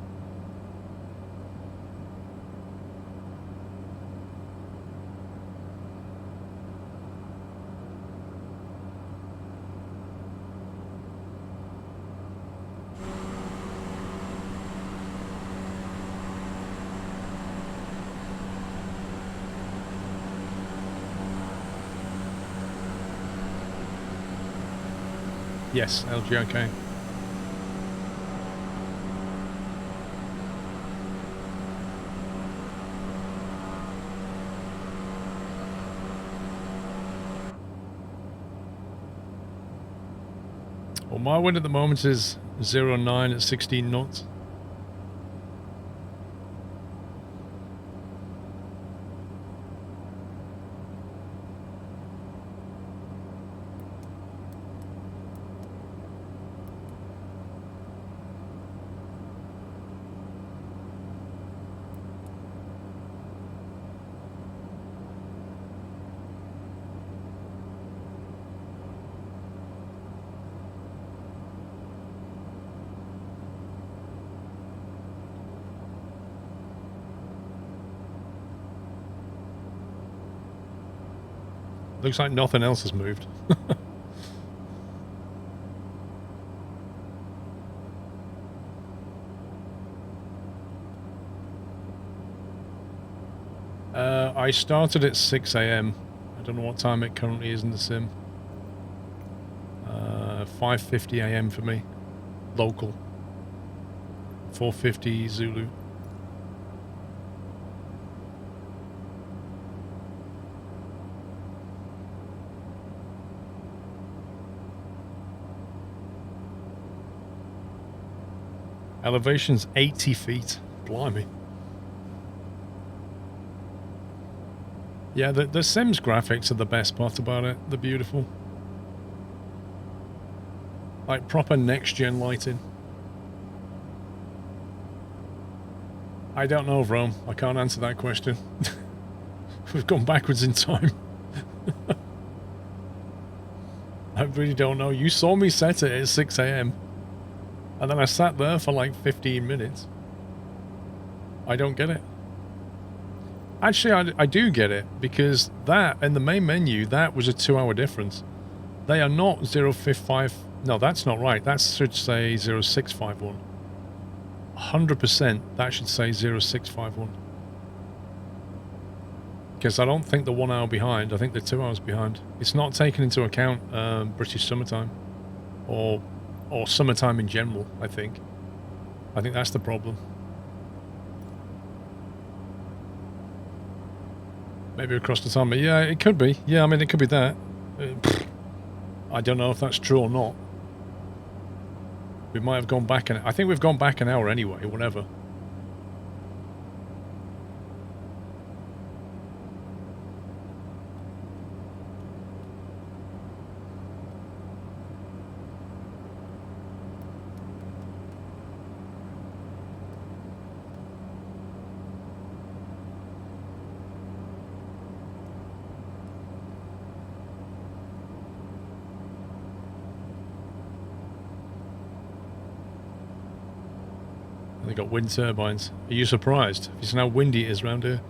Yes, LGOK. Well, my wind at the moment is 0.9 at 16 knots. Looks like nothing else has moved. I started at 6 AM. I don't know what time it currently is in the sim. 5:50 AM for me. Local. 4:50 Zulu. Elevation's 80 feet. Blimey. Yeah, the Sims graphics are the best part about it. They're beautiful. Like proper next-gen lighting. I don't know, Rome. I can't answer that question. We've gone backwards in time. I really don't know. You saw me set it at 6 AM. And then I sat there for like 15 minutes. I don't get it. Actually, I do get it, because that, in the main menu, that was a 2-hour difference. They are not 055... No, that's not right. That should say 0651. 100% that should say 0651. Because I don't think they're 1 hour behind. I think they're 2 hours behind. It's not taking into account British summertime. Or summertime in general, I think. I think that's the problem. Maybe across the time, but yeah, it could be. Yeah, I mean, it could be that. I don't know if that's true or not. We might have gone back, I think we've gone back an hour anyway, whatever. They got wind turbines. Are you surprised? It's how windy it is around here.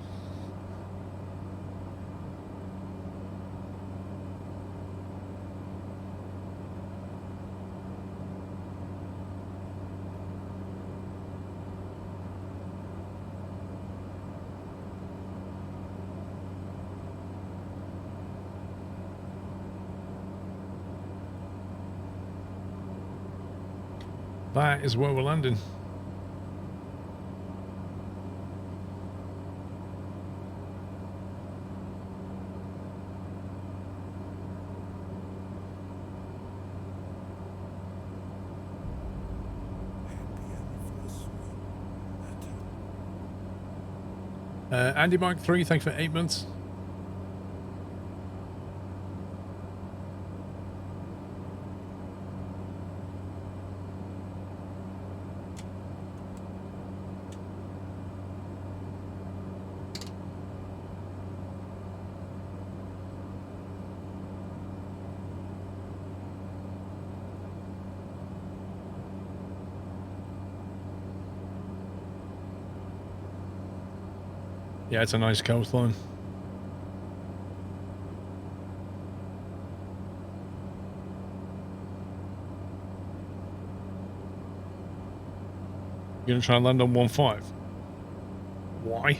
That is where we're landing. Andy Mike 3, thanks for 8 months. Yeah, it's a nice coastline. You're gonna try and land on 1.5? Why?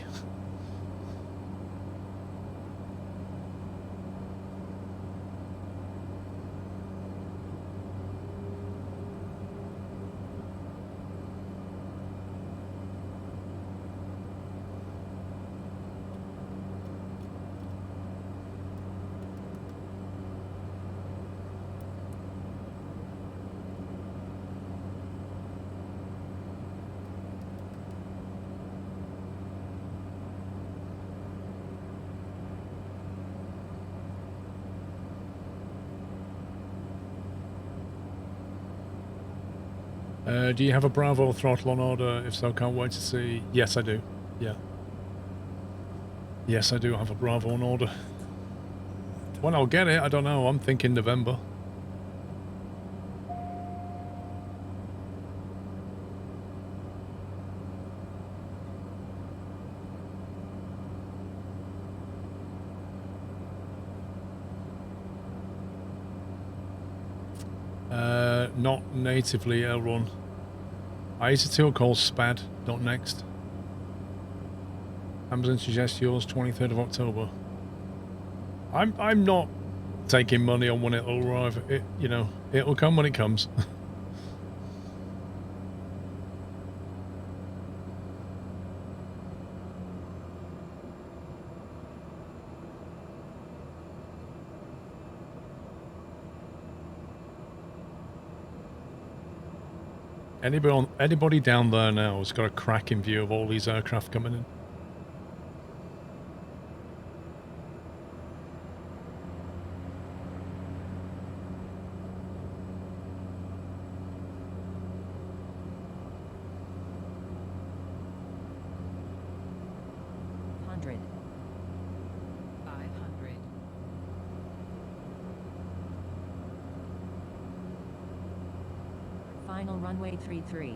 Do you have a Bravo throttle on order? If so, can't wait to see. Yes, I do. Yeah. Yes, I do have a Bravo on order. When I'll get it, I don't know. I'm thinking November. Not natively Elron. I use a tool called SPAD. Next. Amazon suggests yours 23rd of October. I'm not taking money on when it'll arrive. It, you know, it'll come when it comes. Anybody down there now has got a cracking view of all these aircraft coming in. Final runway 33.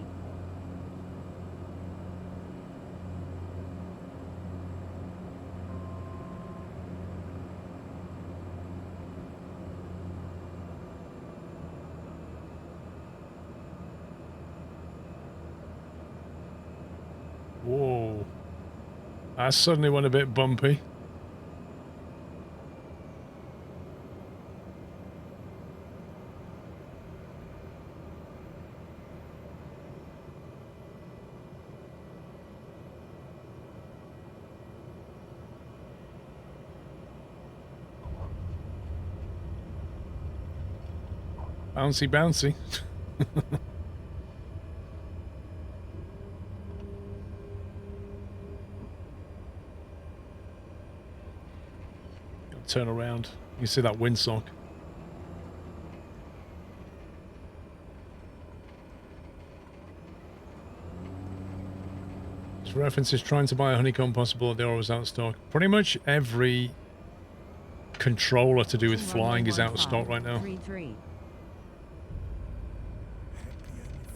Whoa. That suddenly went a bit bumpy. Bouncy, bouncy. Turn around. You see that windsock. This reference is trying to buy a honeycomb possible. They're always out of stock. Pretty much every controller to do with flying is out of stock right now. 33.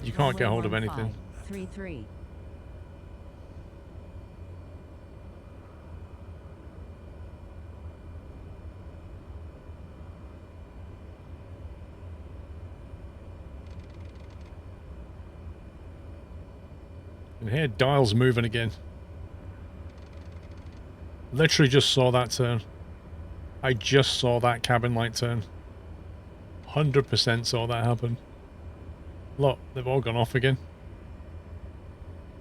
You can't get hold of anything. 33. And here, dial's moving again. Literally just saw that turn. I just saw that cabin light turn. 100% saw that happen. Look, they've all gone off again.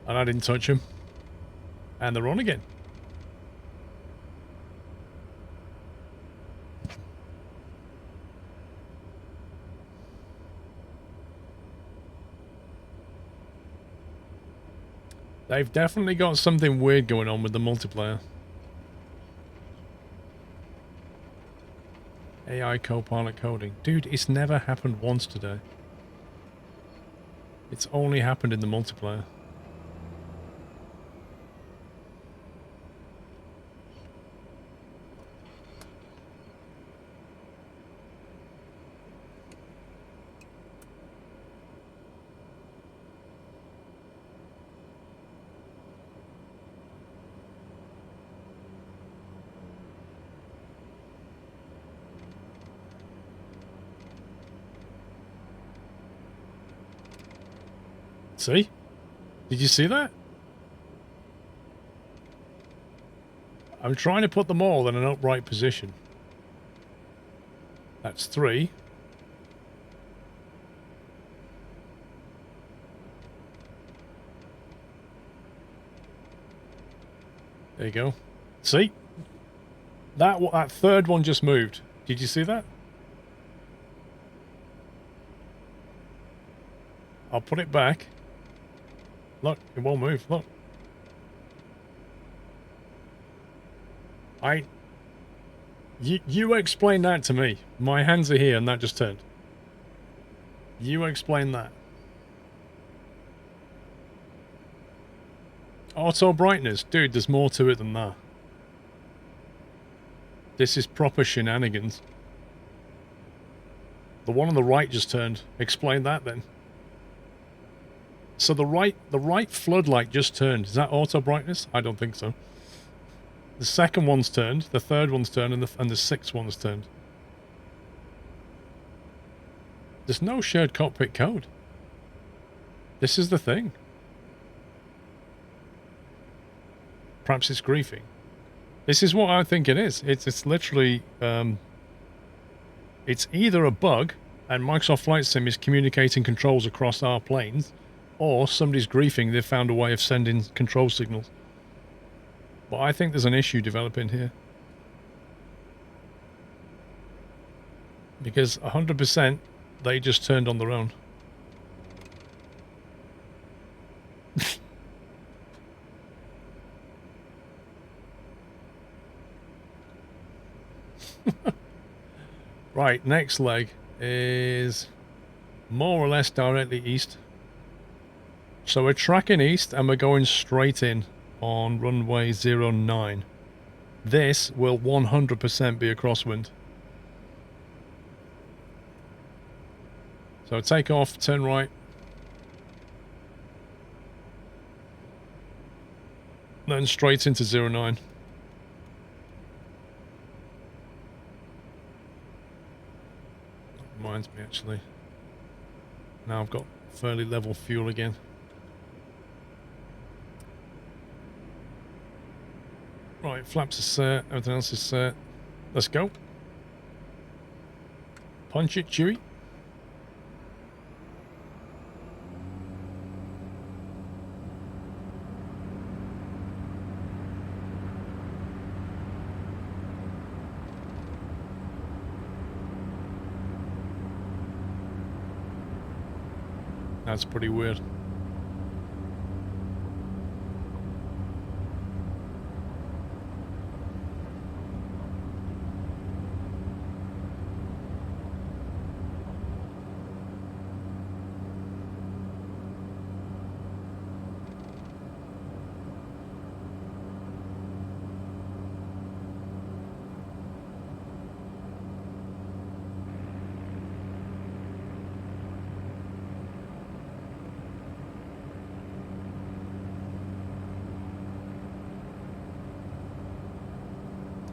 And I didn't touch them. And they're on again. They've definitely got something weird going on with the multiplayer. AI co-pilot coding. Dude, it's never happened once today. It's only happened in the multiplayer. See? Did you see that? I'm trying to put them all in an upright position. That's 3. There you go. See? That third one just moved. Did you see that? I'll put it back. Look, it won't move. Look. You explain that to me. My hands are here and that just turned. You explain that. Auto brightness. Dude, there's more to it than that. This is proper shenanigans. The one on the right just turned. Explain that then. So the right floodlight just turned. Is that auto brightness? I don't think so. The second one's turned, the third one's turned, and the sixth one's turned. There's no shared cockpit code. This is the thing. Perhaps it's griefing. This is what I think it is. It's literally it's either a bug and Microsoft Flight Sim is communicating controls across our planes, or somebody's griefing. They've found a way of sending control signals. But I think there's an issue developing here. Because 100% they just turned on their own. Right, next leg is more or less directly east. So we're tracking east and we're going straight in on runway 09. This will 100% be a crosswind. So take off, turn right. Then straight into 09. Reminds me actually. Now I've got fairly level fuel again. Right, flaps are set, everything else is set. Let's go. Punch it, Chewie. That's pretty weird.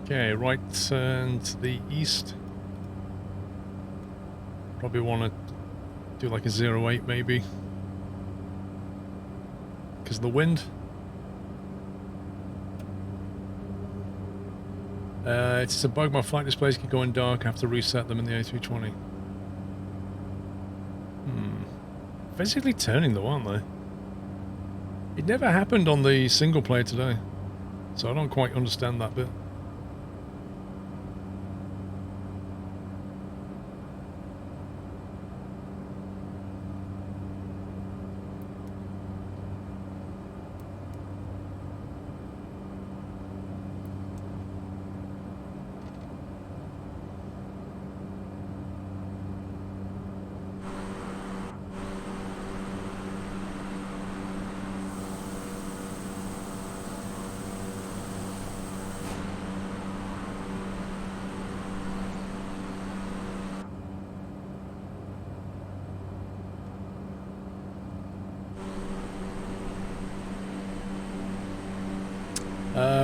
Okay, right turn to the east. Probably want to do like a 08 maybe. Because of the wind. It's a bug, my flight displays keep going dark. I have to reset them in the A320. Physically turning though, aren't they? It never happened on the single player today. So I don't quite understand that bit.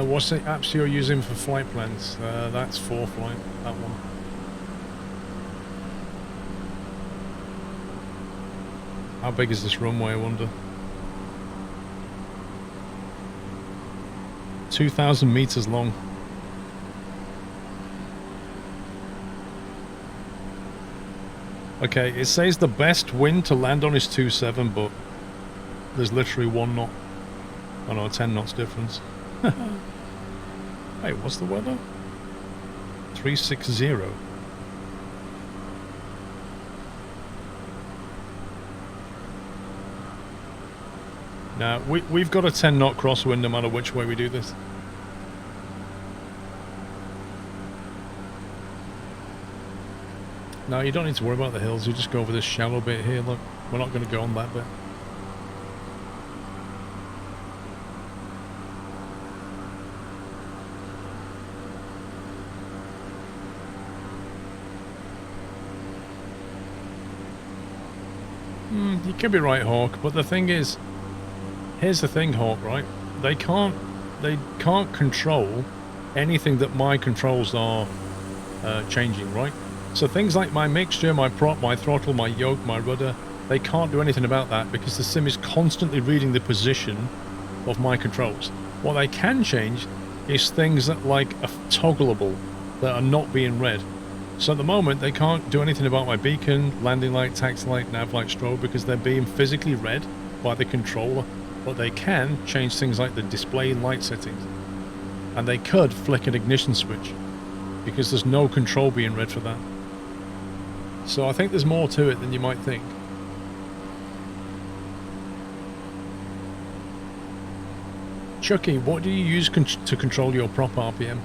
What's the apps you're using for flight plans? That's for flight, that one. How big is this runway, I wonder? 2,000 meters long. Okay, it says the best wind to land on is 2.7, but there's literally 1 knot. Oh no, 10 knots difference. Hey, what's the weather? 360. Now, we've got a 10 knot crosswind no matter which way we do this. No, you don't need to worry about the hills, you just go over this shallow bit here, look. We're not going to go on that bit. You could be right, Hawk, but the thing is, here's the thing, Hawk, right? They can't control anything that my controls are changing, right? So things like my mixture, my prop, my throttle, my yoke, my rudder, they can't do anything about that because the sim is constantly reading the position of my controls. What they can change is things that like are toggleable, that are not being read. So at the moment, they can't do anything about my beacon, landing light, taxi light, nav light, strobe, because they're being physically read by the controller. But they can change things like the display light settings. And they could flick an ignition switch, because there's no control being read for that. So I think there's more to it than you might think. Chucky, what do you use to control your prop RPM?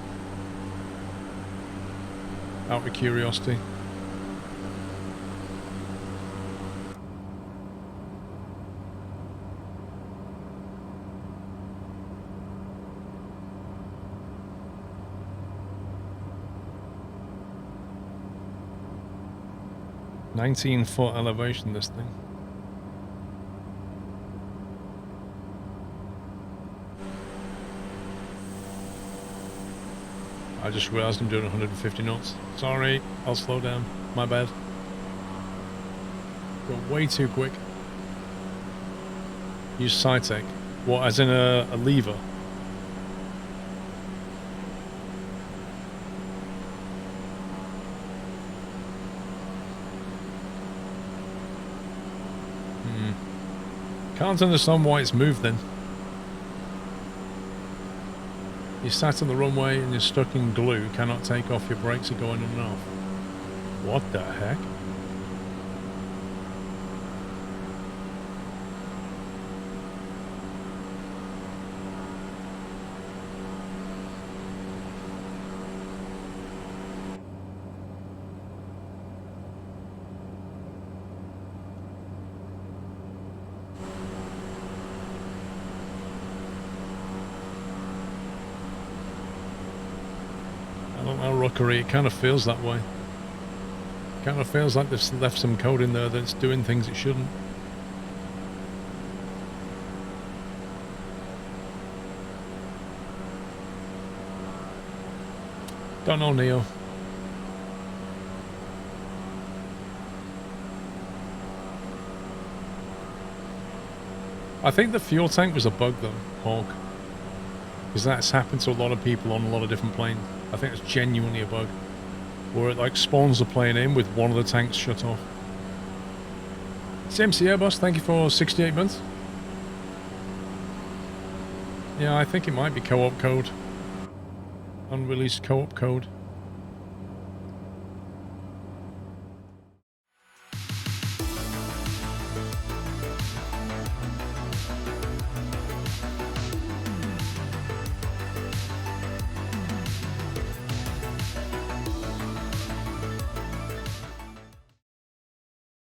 Out of curiosity. "19-foot elevation, this thing. I just realized I'm doing 150 knots. Sorry, I'll slow down. My bad. Go way too quick. Use SciTech. What, as in a lever? Can't understand why it's moved then. You're sat on the runway and you're stuck in glue, cannot take off, your brakes are going on and off. What the heck? I don't know, Rockery, it kind of feels that way. Kind of feels like they've left some code in there that's doing things it shouldn't. Don't know, Neo. I think the fuel tank was a bug though, Hawk. Because that's happened to a lot of people on a lot of different planes. I think it's genuinely a bug. Where it like spawns the plane in with one of the tanks shut off. CMC Airbus, thank you for 68 months. Yeah, I think it might be co-op code. Unreleased co-op code.